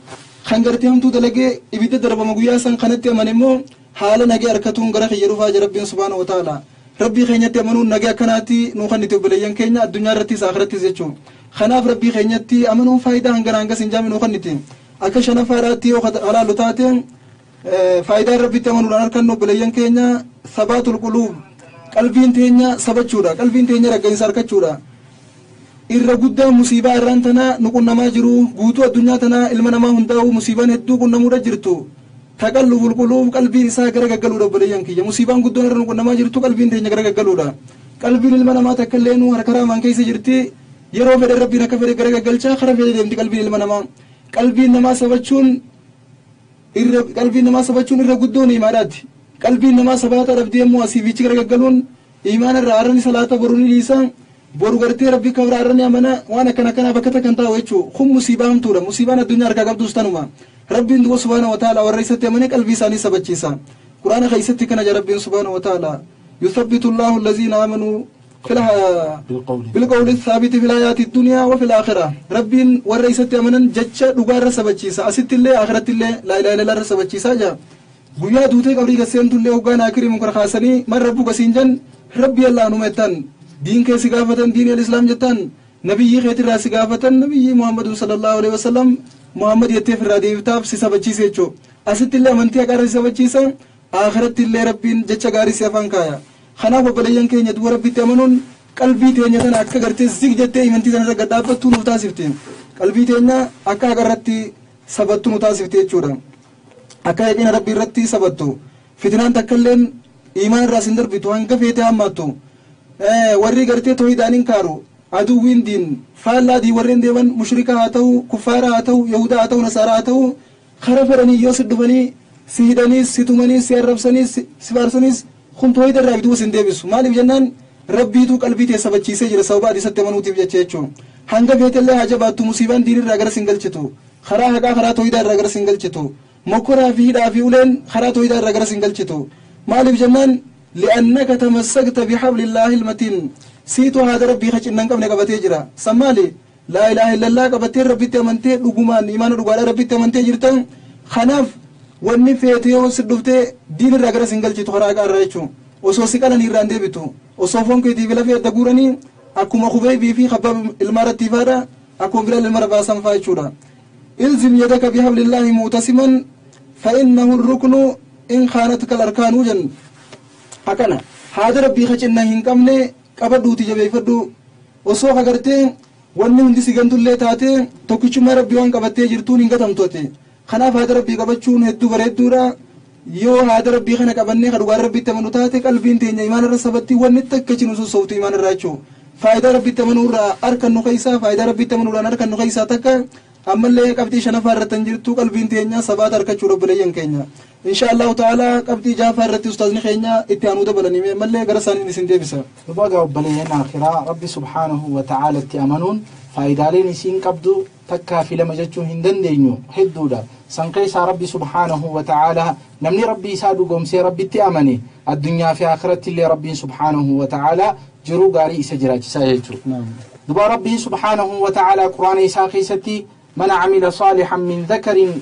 kan gartee hamtuu dalagee ibidda darbama guyyaa san kanatti aman immoo haala nagee harkatuun gara kiyya dhufaa rabbiin subhaanahu wa ta'ala rabbii keenyatti amanuun nagee akkanaatti nuu kan itti obboleeyyan keenya addunyaa irrattis akhirattis jechuun kanaaf rabbii keenyatti amanuun faayidaa hangana hangas hin jaamne nuu kan itti akka shanafaadhaatti yoo halaalu taate faayidaa rabbitti amanuudhaan harkan obboleeyyan keenya sabaatul quluub qalbiin teenya sabachuudha qalbiin teenya raggainsa harkachuudha irra guddaa musiibaa irraan tana nu qunnamaa jiru guutuu addunyaa tana ilma namaa hundaa'u musiibaan hedduu qunnamuudha jirtu taqallubul quluub qalbiin isaa gara gaggaluudha obboleeyyan kiyya musiibaan guddoon irra nu qunnamaa jirtu qalbiin teenya gara gaggaluudha qalbiin ilma namaa takka illee nu harka raamaan keessa jirti yeroo fedhe rabbiin akka fedhe gara gaggalchaa kara fedhe deemti qalbiin ilma namaa qalbiin namaa sabachuun irra guddoon imaanaati qalbiin namaa sabaata dhabdee immoo asiifichi gara gaggaluun imaana irraa harani salaata boruu ni dhiisa boru gartee rabbi kabra harani amana waan akkana kana bakka takkan taa'u jechuu kun musiibaa hamtuudha musiibaan addunyaa harkaa qabdus tanuma rabbiin du'a subhaanahu wa ta'ala warra isatti amane qalbii isaanii sabachiisa quraana keessatti kana jaa rabbiin subhaanahu wa ta'ala yuthabbitu allahu allaziina aamanuu بالقول الثابت في الحياة الدنيا وفي الآخرة ربين ورئيسة أمنا جتشا دقار سبتشيسا أسيت الله آخرت الله لا إله إلا الله سبتشيسا جا قويا دوتي قبري قسين تولي وقانا أكري مكر خاسني من ربو قسينجن ربي الله نمتن دين كي سقافة دين الإسلام جتن نبي خيتر سقافة نبي محمد صلى الله عليه وسلم محمد يتف الرادي يفتاب سبتشيسا جو أسيت الله منتي أكار سبتشيسا آخرت الله ربين جتشا قاري سيفان كايا خناف بليان كي ندور ربي تمنون قلبي تينيا تنا أكا غرتي زيك جتة إيمانتي تنا رقدابتو نوتاسفتين قلبي تينيا أكا غرتي سبتو نوتاسفتين چورا أكا يقين ربي رتي سبتو فتنان تكلن إيمان راسين دربتو هنگا فيتي هماتو ورّي غرتي توحيدانين كارو عدوين دين فالا دي ورّين ديوان مشركة هاتو كفارة هاتو يهودا هاتو نصارى هاتو خرفرني يوسد دفني سيدانيس ستمانيس سيربسانيس سفارسانيس خمتو هيدا رايدو سندبسو مالي بجنان ربيتو قلبي تسبتشيسه جرا سوبا دي ستمنوتي بجچچو هنگا فيت الله حجباتو مصيبان دير راغر سنگلچتو خرا هغا خرا تويدا راغر سنگلچتو مكرا في دا في اولن خرا تويدا راغر سنگلچتو مالي بجنان لانك تمسكت بحبل الله المتين سيتو هذا ربي خچنن قبل قبتي جرا سمالي لا اله الا الله قبتي ربي تمنتي دغمان ایمان دغاله ربي تمنتي جرتن خناف وني فيتيو سدوفته دين راغر سنگلچتو خرا قارچو osoo si qalan irraan deebitu osoo foon keetii bila fe'adda guuranii akkuma Khubaybii fi Khabbaab ilma Rattiifaadha akkuma Bilaal ilma Rabaasan fa'aa jechuudha ilzim yadaka bihablillahi mu'tasiman fa'innahu ruknu in khaanatka al-arkaanuu jan akkana haada rabbii kacinna hin qabne qabadhuuti jabeeffadhu osoo agartee wanni hundi si gantullee taate tokkichummaa rabbii waan qabattee jirtuun hin gatamtote kanaaf haada rabbii qabachuun hedduu bareedduudha yoo haada rabbii kana qabannee kadhugaan rabbitti amanu taate qalbiin teenya imaana irra sabatti wanni takka cinu sossootu imaana irraa jechuu faayidaa rabbitti amanuu irraa harkan nu keessaa faayidaa rabbitti amanuudhaan harkan nu keessaa takka ammallee qabxii shanaffaa irratti jirtu qalbiin teenya sabaata harkachuu obboleeyyan keenya insha allahu ta'ala qabxii jaafaa irratti ustaazni keenya itti aanuu dabalanii ammallee gara isaanii isin deebisa dubaga obboleeyyan akhiraa rabbi subhaanahu wa ta'ala itti amanuun faayidaaleen isiin qabdu takkaa fi lama jechuu hin dandeenyu hedduudha san keessaa rabbi subhaanahu wa ta'ala namni rabbi isaa dhugoomsee rabbitti amane addunyaa fi akhiratti illee rabbiin subhaanahu wa ta'ala jiruu gaarii isa jiraachisaa jechuudha duba rabbiin subhaanahu wa ta'ala quraana isaa keessatti man amila saalihan min dhakarin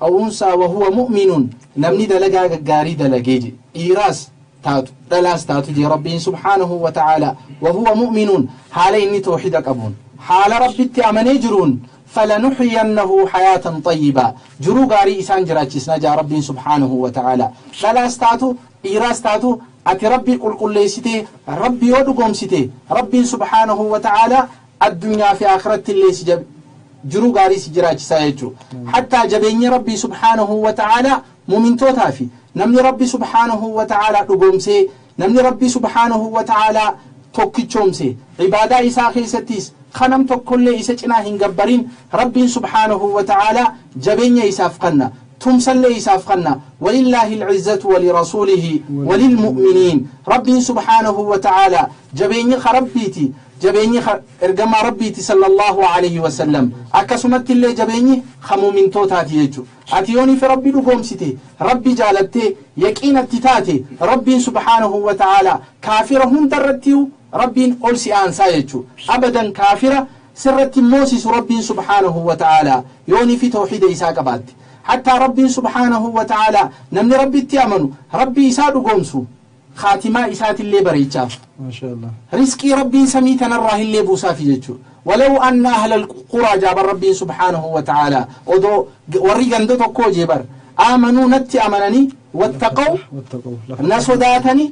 aw unsaa wa huwa mu'minun namni dalagaa gaggaarii dalagee dhiiraas taatu dhalaas taatu jee rabbiin subhaanahu wa ta'ala wa huwa mu'minun haala inni tawxiida qabuun haala rabbitti amanee jiruun فلنحيينه حياة طيبة جرو غاري إسان جراتشسنا جا ربي سبحانه وتعالى فلا استاتو إيراستاتو أتي ربي قل ليستي ربي ودقوم ستي ربي سبحانه وتعالى الدنيا في آخرة اللي سجب جرو غاري سجراتشسا يجو حتى جبيني ربي سبحانه وتعالى مؤمن توتافي نمني ربي سبحانه وتعالى دقوم سي نمني ربي سبحانه وتعالى توكيتشوم سي عبادة إسا خيستيس خنم تكل إسا جنا هنجبرين ربي سبحانه وتعالى جبين يسافقنا تمسل إساف خنا ولله العزة ولرسوله وللمؤمنين ربي سبحانه وتعالى جبيني خربيتي جبيني إرجما ربيتي صلى الله عليه وسلم أكسمت اللي جبيني خمو من توتاتي يجو أتيوني في ربي لقوم ستي ربي جالتي يكين التتاتي ربي سبحانه وتعالى كافرهم درتيو ربي أولسي آنسا يجو أبدا كافرة سرت موسس ربي سبحانه وتعالى يوني في توحيد إساق بعد حتى ربي سبحانه وتعالى نمني ربي تيامنو ربي إساء قومسو خاتمة إساءة اللي بريتشاف ما شاء الله رزقي ربي سميتنا الراه اللي بوسافي جتشو ولو أن أهل القرى جاب ربي سبحانه وتعالى ودو وريقان دو تقو جبر آمنوا نتي أمنني واتقوا نسوداتني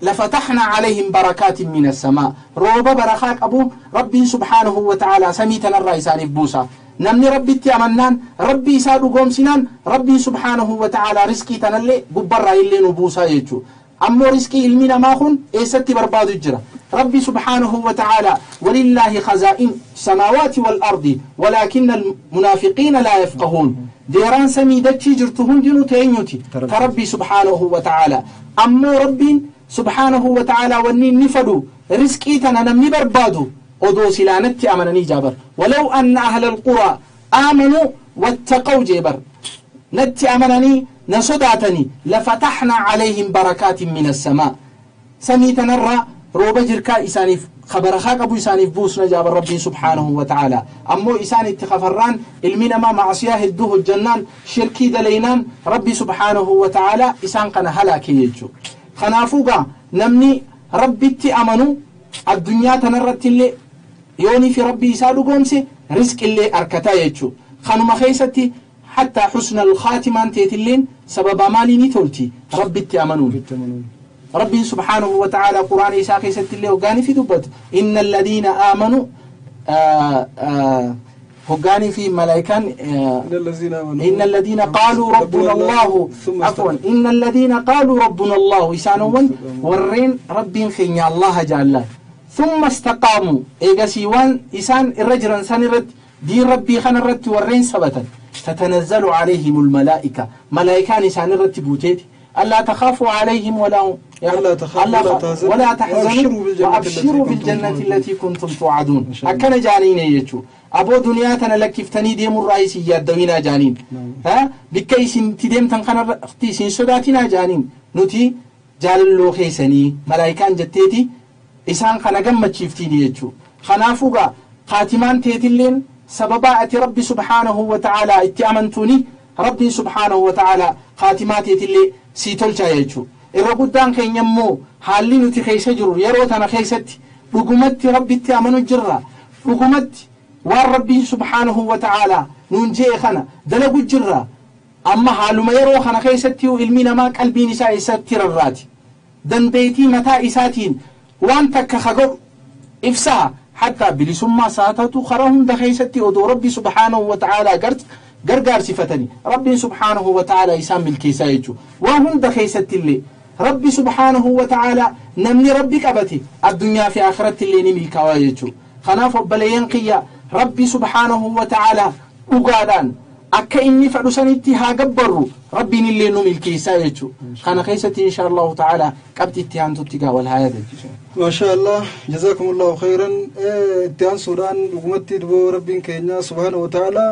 لفتحنا عليهم بركات من السماء روب برخاك أبو ربي سبحانه وتعالى سميتنا الرئيسان بوسا نمني ربي تيامنان ربي سادو قوم سنان ربي سبحانه وتعالى رزقي تنالي قبر اللي نبوسا يجو أمو رزقي المينا ماخن إيستي بربادو الجرة ربي سبحانه وتعالى ولله خزائن السماوات والأرض ولكن المنافقين لا يفقهون ديران سميدتي جرتهم دينو تينيوتي تربي سبحانه وتعالى أمو ربي سبحانه وتعالى ونين نفدو رزقي تنانمني بربادو ودو سلانتي أمنني جابر ولو أن أهل القرى آمنوا واتقوا جبر نتي أمنني نصداتني لفتحنا عليهم بركات من السماء سميتنا الرا روب جركا إسانيف خبر خاق أبو إسانيف بوسنا جاب ربي سبحانه وتعالى أمو إساني اتخفران المينما معصياه الدوه الجنان شركي دلينان ربي سبحانه وتعالى إسان قنا هلاكي يجو خنافوغا نمني ربي اتأمنوا الدنيا تنرت اللي يوني في ربي يسالو قومسي رزق اللي أركتا يجو خانو مخيستي حتى حسن الخاتمة تيتلين سبب مالي نتولتي ربي اتأمنون ربي سبحانه وتعالى قرآن إساقي ستلي وقاني في دبت إن الذين آمنوا وقاني في ملائكان إن الذين قالوا ربنا الله عفوا إن الذين قالوا ربنا الله إسانوان ورين ربي خيني الله جعل ثم استقاموا إيقا سيوان إسان الرجران سنرد دين ربي خنرد ورين سبتا تتنزل عليهم الملائكة ملائكان إسان الرد بوتيت ألا تخافوا عليهم ولا تحزنوا وأبشروا بالجنة التي كنتم توعدون أكن جانين يجو أبو دنياتنا لكفتني ديم الرئيسيات دوينا جانين ها بكيس تديم تنخنا اختيسين سداتنا جانين نتي جال اللو خيسني ملائكان جتيتي إسان خنا قمت شفتيني يجو خنافوغا خاتمان تيتلين سببا أتي ربي سبحانه وتعالى اتأمنتوني ربي سبحانه وتعالى خاتمات يتلي سيتولجا يجو الرقودان كي يمو حالي نتي خيسة جرو يروتنا خيستي رقمت ربي اتأمنوا الجرة رقمت والربي سبحانه وتعالى ننجي خنا دلقوا الجرة أما حالو ما يرو خنا خيستي وإلمينا ما قلبي نساء ستر الراتي دن بيتي متى إساتين وانتك خقر إفساها حتى بلسما ساتاتو خرهم دخيستي ودو ربي سبحانه وتعالى قرقار صفتني ربي سبحانه وتعالى يسمي الكيسايجو وهم دخيستي اللي ربي سبحانه وتعالى نمني ربك أبتي الدنيا في آخرت اللي نمي كوايجو خناف بليين قيا ربي سبحانه وتعالى وقادان أكا إني فعلسانيتي ها قبروا ربي نلي نمي الكيسايجو خانا خيستي إن شاء الله تعالى قبت اتهان تتقى والهاية ما شاء الله جزاكم الله خيرا اتهان سودان وقمتي دبو ربي كينيا سبحانه وتعالى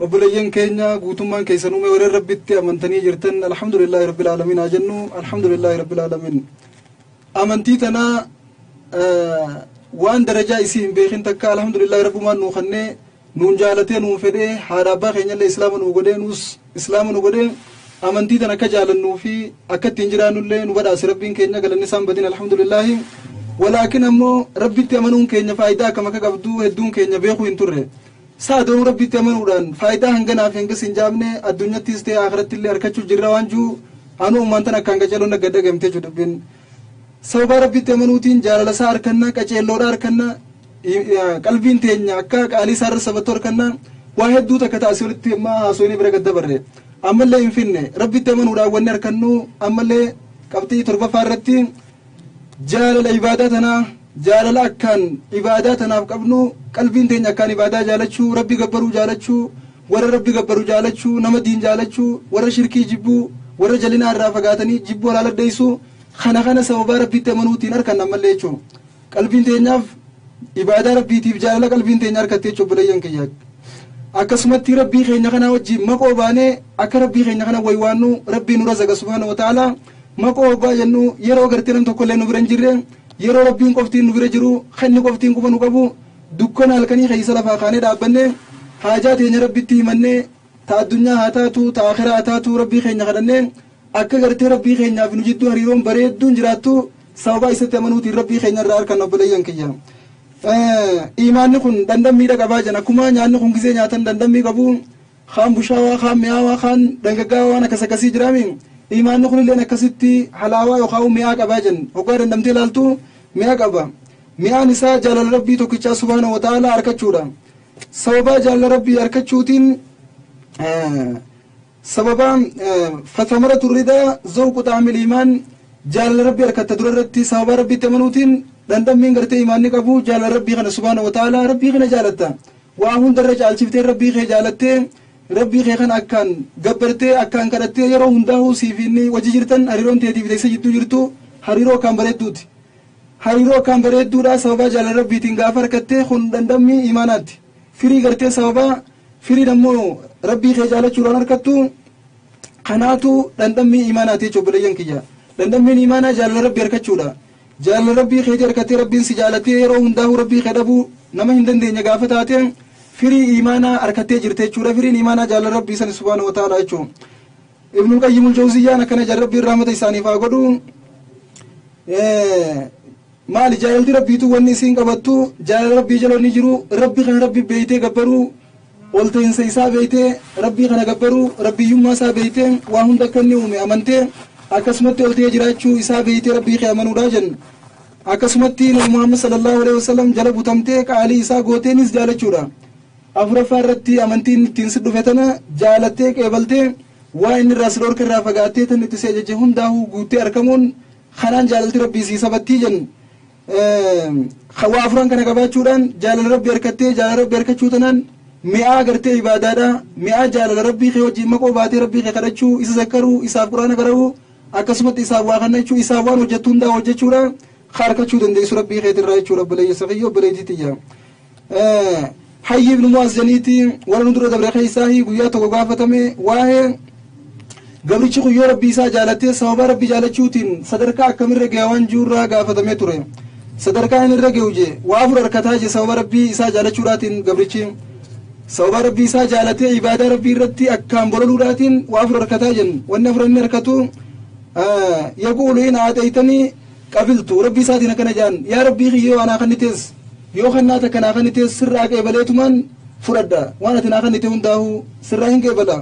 وبلين كينيا قوتمان كيسانومي ورر ربي أمنتني جرتن الحمد لله رب العالمين أجنو الحمد لله رب العالمين أمنتي تنا وان درجة إسيهم بيخين تكا الحمد لله رب ما نوخني نون جالتين وفده حرابا خينيا الإسلام نوغده نوس إسلام نوغده أمنتي تنا كجالن نوفي أكد تنجرانو اللي نبدا سربين كينيا قال النسام بدين الحمد لله ولكن أمو ربي تأمنون كينيا فايدا كما كقبدو هدون كينيا بيخو انتره سادو ربي تأمنون فايدا هنگنا في هنگ سنجابني الدنيا تيستي آخرت اللي أركتشو جراوانجو أنو أمانتنا كانگا جلو نگده گمته جو دبين سوبا ربي تأمنوتين جالala سار كنا كچلورار كنا قلبين تينيا أكا قالي سار سبتور كنا واحد دوتا كتا أسولتي ما سوني برقد بره أما اللي ينفنه ربي تأمنون ونر كنو أما اللي قبتي تربة فارتين جالل عباداتنا جالل أكان عباداتنا قبنو قلبين تينيا كان عبادة جالتشو ربي قبرو جالتشو warra rabbi gabbaru jaalachuu nama diin jaalachuu warra shirkii jibbuu warra jalina irraa fagaatanii jibbuu alaaladdeessuu kana sababa rabbitti amanuutiin harkan ammallee jechuun qalbiin teenyaaf ibaadaa rabbiitiif jaalala qalbiin teenya harkattee jechuun bilayyan kiyyaa akkasumatti rabbii keenya kana wajjin maqoo baanee akka rabbii keenya kana waywaannu rabbii nurra zaga subhaanahu wa ta'ala maqoo obbaa jennu yeroo gartee nam tokkollee nu bira hin jirre yeroo rabbiin qoftiin nu bira jiru kanni qoftiin quba nu qabu dukkana halkanii keessa lafaa kaanee dhaabbanne haajaa teenya rabbitti himannee ta addunyaa haa taatu ta akhiraa haa taatu rabbii keenya kadhannee akka gartee rabbii keenyaaf nu jidduu hariiroon bareedduun jiraattu sababa isatti amanuutiin rabbii keenya irraa harkan obboleeyyan kiyya imaanni kun dandammiidha qabaa jan akkuma nyaanni kun gisee nyaatan dandammii qabu kaan bushaawaa kaan mi'aawaa kaan dangaggaawaa waan akkas akkasii jiraami imaanni kun illeen akkasitti halaawaa yookaan mi'aa qabaa jan hoggaa dandamtee ilaaltu mi'aa qaba mi'aan isaa jaalala rabbii tokkichaa subhaanahu wa ta'ala harkachuudha sababa jaalala rabbii harkachuutiin sababa fathamaratu ridaa zawqu ta'amil imaan jaalala rabbii harkatta dura irratti sababa rabbitti amanuutiin dandammiin gartee imaanni qabu jaalala rabbii kana subhaanahu wa ta'ala rabbii kana jaalatta waa hundarra caalchiftee rabbii kee jaalattee rabbii kee kana akkaan gabbartee akkaan kadhattee yeroo hundaa'uu siifinni wajji jirtan hariiroon teetiif teessa jidduu jirtu hariiroo akkaan bareedduuti hariiroo akkaan bareedduudha sababa jaalala rabbiitiin gaafa harkattee kun dandammii imaanaatti firii gartee sababa firiin ammoo rabbii kee jaalachuudhaan harkattu kanaatu dandammii imaanaati jechuun bilayyan kiyya dandammiin imaanaa jaalala rabbii harkachuudha jaalala rabbii keetii harkattee rabbiin si jaalatee yeroo hundaa'uu rabbii kee dhabuu nama hin dandeenye gaafa taate firii imaanaa harkattee jirte jechuudha firiin imaanaa jaalala rabbii san subhaanahu wa ta'ala jechuun ibnul qayyimul jawziyyaan akkana jaalala rabbiin rahmata isaaniif haa godhu maali jaalalti rabbiitu wanni isiin qabattu jaalala rabbii jala ni jiru rabbii kana rabbii beeytee gabbaruu ol ta'insa isaa beeytee rabbii kana gabbaruu rabbiyyummaa isaa beeytee waa hunda akka inni uume amantee akkasumatti ol ta'ee jiraachuu isaa beeytee rabbii kee amanuudha jenna akkasumatti nabi muhammad sallallahu alaihi wasallam jala butamtee qaalii isaa gooteenis jaalachuudha afuraffaa irratti amantiin ittiin si dhufe tana jaalattee qeebaltee waa inni irraa si dhorka irraa fagaattee tan itti si ajaje hundaa'uu guuttee argamuun kanaan jaalalti rabbii sii sabattii jenna waa afuran kana qabaachuudhaan jaalala rabbii harkattee jaalala rabbii harkachuu tanaan mi'aa gartee ibaadaadha mi'aa jaalala rabbii kee wajjin maqoo baatee rabbii kee kadhachuu isa zakkaruu isaaf quraana qara'uu akkasumatti isaaf waa kannachuu isaaf waan hojjettu hundaa hojjechuudha harkachuu dandeessu rabbii keetirraa jechuudha obboleeyya saqiyyoo obboleettitiyya hayyi ibnu mu'az janiiti warra nu dura dabre keessaa guyyaa tokko gaafatame waa'ee gabrichi kun yoo rabbii isaa jaalattee sababa rabbii jaalachuutiin sadarkaa akkamirra ga'e waan jiruurraa gaafatamee ture sadarkaa inni irra ga'u je waa afur harkataa je sababa rabbii isaa jaalachuudhaatiin gabrichi sababa rabbii isaa jaalatee ibaadaa rabbii irratti akkaan bololuudhaatiin waa afur harkataa jen wanni afur inni harkatu yaquulu in aataytanii qabiltu rabbii isaatiin akkana jaan yaa rabbii kiyyoo anaa kannitees yoo kannaa takka naa kannitees sirraa qeebaleetumaan fudhadha waan ati naa kannite hundaa'u sirraa hin qeebala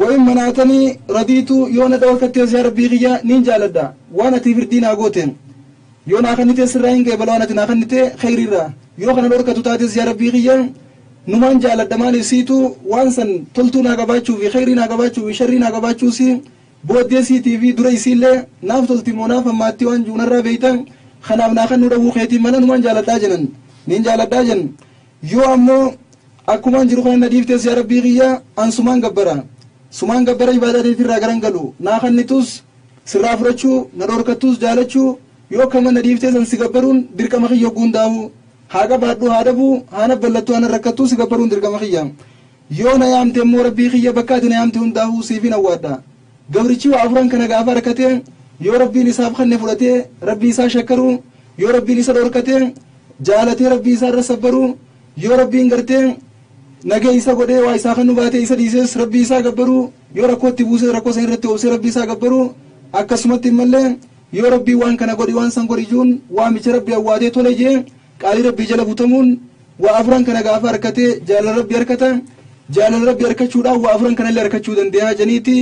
وإن منعتني رضيت يونا دوركتيز يا ربي غيا نين جالدا وانا تفردين اغوتين يونا خنيتي سراين قبل وانا تناخنيتي خيري را يو خنا دوركتو تاتيز يا ربي غيا نمان جالدا مالي سيتو وانسن تلتو ناغباچو في خيري ناغباچو في شري ناغباچو سي بودي سي تي في دري سيله نافتلتي مناف ماتي وان جونرا بيتان خنا ناخنو دو خيتي من نمان جالدا جنن نين جالدا جن يو امو اكمان جرو خنا ديفتيز يا ربي غيا انسمان غبرا sumaan gabbara ibaadaatiif irraa garan galu naa kannitus sirraa fudhachuu na dhorkattus jaalachuu yoo kama na dhiiftee san si gabbaruun dirqama kiyya guundaa'u haa qabaadhu haa dhabuu haa nabballattu haa narrakkattuu si gabbaruun dirqama kiyya yoo na yaamte immoo rabbii kiyya bakka ati na yaamte hundaa'u siifin awwaadha gabrichi waa afuran kana gaafa harkatee yoo rabbiin isaaf kanne fudhatee rabbii isaa shakkaruu yoo rabbiin isa dhorkatee jaalatee rabbii isaa irra sabbaruu yoo rabbiin gartee nagee isa godhee waa isaa kan nu baatee isa dhiises rabbii isaa gabbaruu yoo rakkootti buusee rakkoo san irratti oobsee rabbii isaa gabbaruu akkasumatti immallee yoo rabbii waan kana godhi waan san godhi juun waamicha rabbii awwaatee tole jee qaalii rabbii jala butamuun waa afuran kana gaafa harkatee jaalala rabbii harkata jaalala rabbii harkachuudhaan waa afuran kanallee harkachuu dandeenya janiiti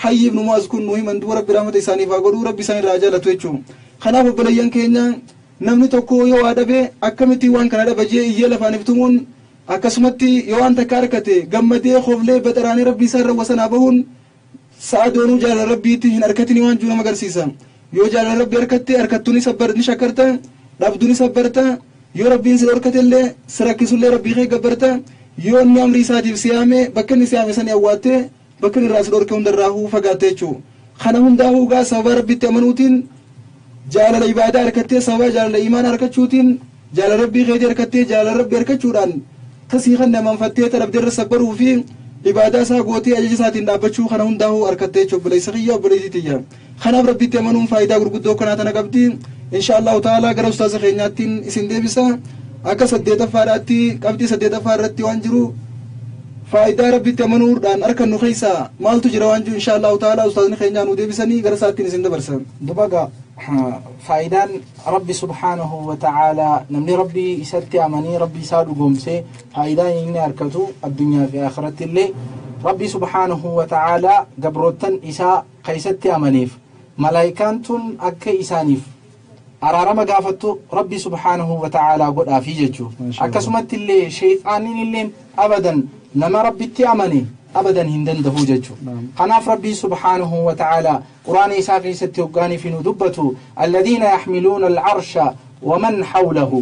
hayyi ibnu mu'az kun nuyi manduu rabbi rahmata isaaniif haa godhuu rabbi isaan irraa jaalatu jechuun kanaaf obboleeyyan keenya namni tokko yoo waa dhabe akkamitti waan kana dhaba jee iyyee lafaan iftumuun akkasumatti yoo waan takka harkate gammadee hoflee baxaraanii rabbii isaa irra wasanaa bahuun sa'a doonuu jaalala rabbiitti hin harkatini waan juu nama agarsiisa yoo jaalala rabbii harkatte harkattuuni ni shakkarta dhabduuni sabbarta yoo rabbiin si dhorkate illee si rakkisullee rabbii kee gabbarta yoonni amri isaatiif siyaame bakka inni siyaame sanii awwaattee bakka inni irraa si dhorke hundarraahuu fagaatte jechuudha. Kana hundaa'uu gaa sababa rabbitti amanuutiin jaalala ibaadaa harkattee sababa jaalala imaana harkachuutiin jaalala rabbii keetii harkattee jaalala rabbii harkachuudhaan tasii kan namanfattee tarabdeerra sabbaruu fi ibaadaa isaa gootee ajaja isaatiin dhaabbachuu kana hundaa'uu harkattee jechuudha. Obboleessa kiyya obboleessitiyya. Kanaaf rabbitti amanuun faayidaa gurguddoo kanaa tana qabdi. Inshaallahu ta'ala gara ustaaza keenyaattiin isin deebisa. Akka 8ffaadhaatti qabxii 8ffaa irratti waan jiru faayidaa rabbitti amanuudhaan arkannu keessaa maaltu jira waan jiru inshaallahu ta'ala ustaazni keenyaa nu deebisanii gara isaattiin isin dabarsan. Dubaga faayidaan rabbi subhaanahu wa ta'ala namni rabbi isatti amanii rabbi isaa dhugoomsee faayidaa inni argatu addunyaa fi akhiratti illee rabbi subhaanahu wa ta'ala gabrootan isaa keessatti amaniif malaayikaan tun akka isaaniif araarama gaafattu rabbi subhaanahu wa ta'ala godhaafi jechuu akkasumatti illee shayxaaniin illee abadan nama rabbitti amane abadan hin danda'u jechuu kanaaf rabbi subhaanahu wa ta'ala qur'aana isaa keessatti hoggaanii fi nu dubbatu alladhiina yaxmiluuna alcarsha waman hawlahu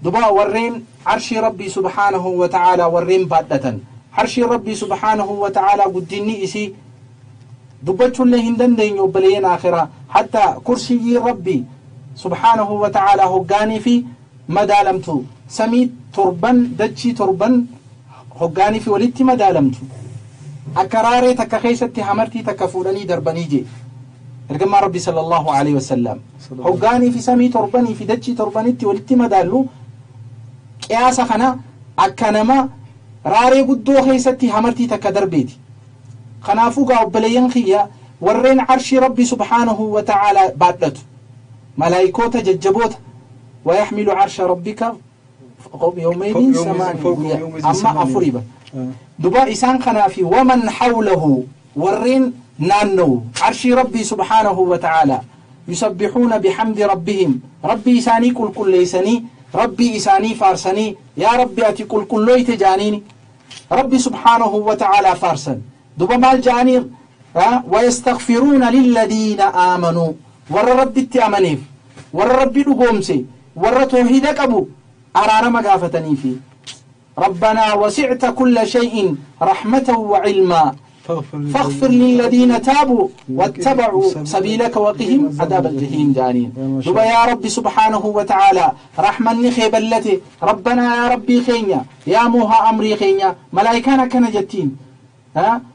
duba warreen arshii rabbi subhaanahu wa ta'ala warreen baadhatan arshii rabbi subhaanahu wa ta'ala guddinni isii dubbachuullee hin dandeenyu obboleeyyan akhiraa hatta kursiyyi rabbi subhaanahu wa ta'ala hoggaanii fi madaalamtu samii torban dachii torban hoggaanii fi walitti madaalamtu akka raaree takka keessatti hamartii takka fuudhanii darbanii je ergamaa rabbi sallallahu alaihi wasallam hoggaanii fi samii torbanii fi dachii torbanitti walitti madaallu qiyaasa kana akka nama raaree guddoo keessatti hamartii takka darbeeti. Kanaafuu gaa obboleeyyan kiyya warreen arshii rabbi subhaanahu wa ta'ala baadhatu malaayikoota jajjaboota ويحمل عرش ربك يومئذ ثمانية أما أفريبا دبا إسان خنافي ومن حوله ورين نانو عرش ربي سبحانه وتعالى يسبحون بحمد ربهم ربي إساني كل ليسني ربي إساني فارسني يا ربي أتي كل ليت جانيني ربي سبحانه وتعالى فارسن دبا مال جاني ويستغفرون للذين آمنوا ور ربي التأمنيف ور ربي لقومسي ور توحيدك أبو أرارا مقافتني في ربنا وسعت كل شيء رحمة وعلما فاغفر للذين تابوا واتبعوا سبيلك وقهم عذاب الجحيم جانين دبا يا ربي سبحانه وتعالى رحمة نخيب التي ربنا يا ربي خينيا يا موها أمري خينيا ملائكانا كنجتين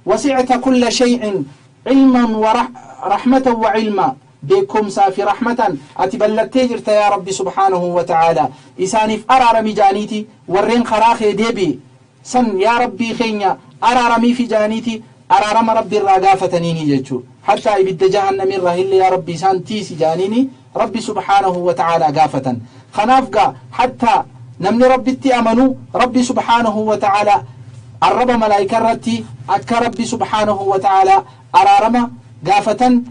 وسعت كل شيء علما ورحمة وعلما بكم سافي رحمة أتبلت جرت يا ربي سبحانه وتعالى إساني في أرارمي جانيتي ورين خراخي ديبي سن يا ربي خينيا أرارمي في جانيتي أرارم ربي الرقافتنيني جيتشو حتى إبد جهنم الرهل يا ربي سانتيسي جانيني ربي سبحانه وتعالى قافة خنافقا حتى نمني ربي اتأمنوا ربي سبحانه وتعالى الرب ملايكا رتي أكا ربي سبحانه وتعالى أرارم قافة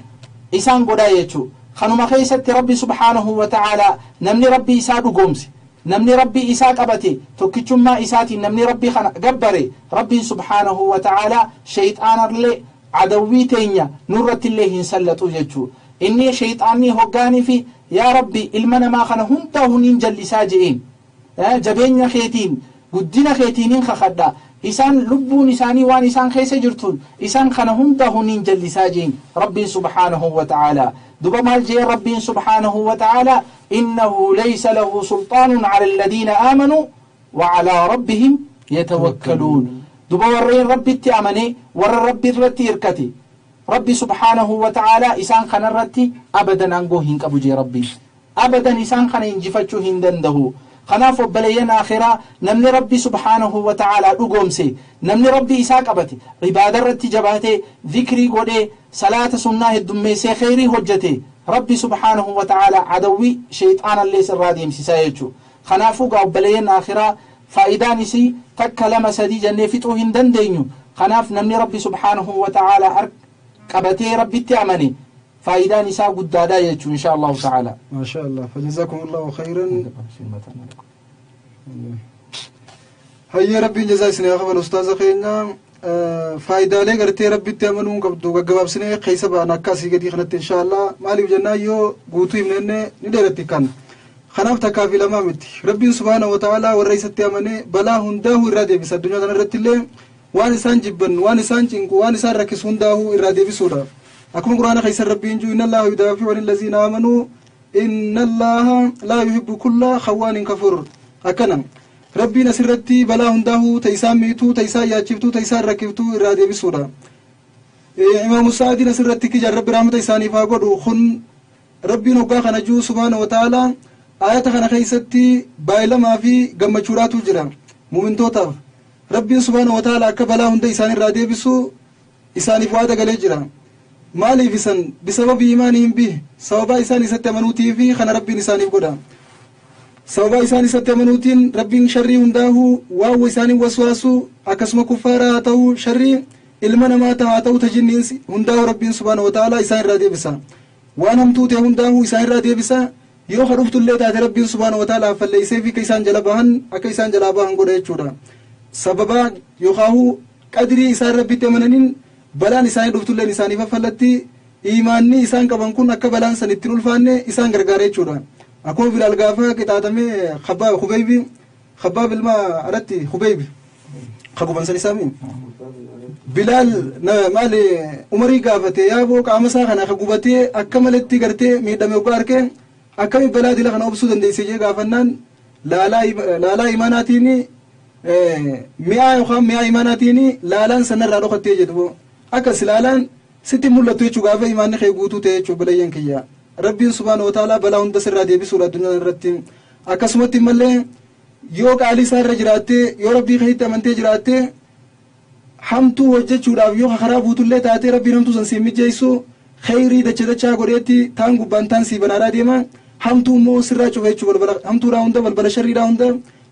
إسان قدا يجو خنما خيست ربي سبحانه وتعالى نمني ربي إساد قومسي نمني ربي إساك أبتي توكيشم ما إساتي نمني ربي قبري ربي سبحانه وتعالى شيطان اللي عدوي تينيا نورة الله انسلتو يجو إني شيطاني هقاني في يا ربي المنا ما خنهم تاهنين جلسا جئين جبين خيتين قدنا خيتينين خخدا إسان لبون إساني وان إسان خيس جرتون إسان خنهم تهنين جلساجين ربي سبحانه وتعالى دبا مال جي ربي سبحانه وتعالى إنه ليس له سلطان على الذين آمنوا وعلى ربهم يتوكلون دبا ورين ربي التأمني ور ربي الرتي إركتي ربي سبحانه وتعالى إسان خن الرتي أبدا أنقوهن أبو جي ربي أبدا إسان خن ينجفتشو هندنده خناف بلينا آخرة نمني ربي سبحانه وتعالى لقومسي نمني ربي إساك أبتي عبادة رتي جباتي ذكري قولي صلاة سنة الدميسي خيري هجتي ربي سبحانه وتعالى عدوي شيطان اللي سرادي مسيسايجو خنافو قاو بلينا آخرة فايدانيسي تكلم سدي جنة فتو هندن دينيو خناف نمني ربي سبحانه وتعالى أبتي ربي تأمني فايدان نساء قدادا يجو إن شاء الله تعالى ما شاء الله فجزاكم الله خيرا هيا ربي جزاي سنة أخوة الأستاذ خيرنا فايدة لي قرتي ربي تأمنون قبضو قباب سنة خيسة بأنا كاسي قدي خنت إن شاء الله مالي بجنا يو قوتو يمنين نديرتي كان خناف تكافي لما مت ربي سبحانه وتعالى والرئيس التامني بلا هنده إرادة بس الدنيا تنرت اللي وان إنسان جبن وان إنسان جنك وان إنسان ركس هنده إرادة بسورة أكون قرآن خيس ربي إنجو إن الله يدافع عن الذين آمنوا إن الله لا يحب كل خوان كفر أكنا ربي نسرتي بلا هنده تيسان ميتو تيسان ياجفتو تيسان ركفتو إرادة بسورة إمام السعدي نسرتي كي جرب رحمة إساني فاقودو خن ربي نوقا خنجو سبحانه وتعالى آيات خنا خيستي بايلما في قمچوراتو جرا مومنتوتاف ربي سبحانه وتعالى أكبلا هند إساني رادي بسو إساني فوادا قلي جرا مالي فسن بسبب إيمانهم به سببا إساني ستمنوتي في خنا ربي إساني قدا سببا إساني ستمنوتين ربي شري هنداه واو إساني وسواسو أكسم كفارا أتو شري ilmana mata atau tajinnin hundaa rabbiin subhanahu wa ta'ala isaan irraa deebisa waan hamtuute hundaa isaan irraa deebisa yoo hadhuftullee taate rabbiin subhanahu wa ta'ala falleessee fi isaan jala bahan akka isaan jala bahan godha jechuudha sababa yookaan qadrii isaan rabbitti amananin balaan isaanii dhuftulleen isaaniif fallatti iimaanni isaan qaban kun akka balaan san ittiin ulfaanne isaan gargaara jechuudha akkuma bilaal gaafa qixaaxame khabbaab ilma aratti khubayb khaguban san isaamiin بلال مالي عمري قافته يا بو قامسا خنا خغوبته اكملتي غرتي ميدمه وقارك اكمي بلادي لخنا وبسودن دي سيجي قافنان لا ايماناتيني ميا يخام ميا ايماناتيني لالان سنر رادو خطي جدبو اكس لالان ستي مولتو يچو قافه ايمان خيغوتو تيچو بلين كيا ربي سبحانه وتعالى بلاون دسر دي بسوره الدنيا رتين اكسمتي مله يو قالي سر جراته يو ربي خيت منتي جراته hamtu wajjachuudhaaf yoo kharabuutullee taate rabbiin hamtu san siin mijjeessu khayrii dachaa godheetti taan gubbaan taan sii banaadhaa deema hamtu immoo sirraa cufa jechuu balbala hamtuudhaa hunda balbala sharriidhaa hunda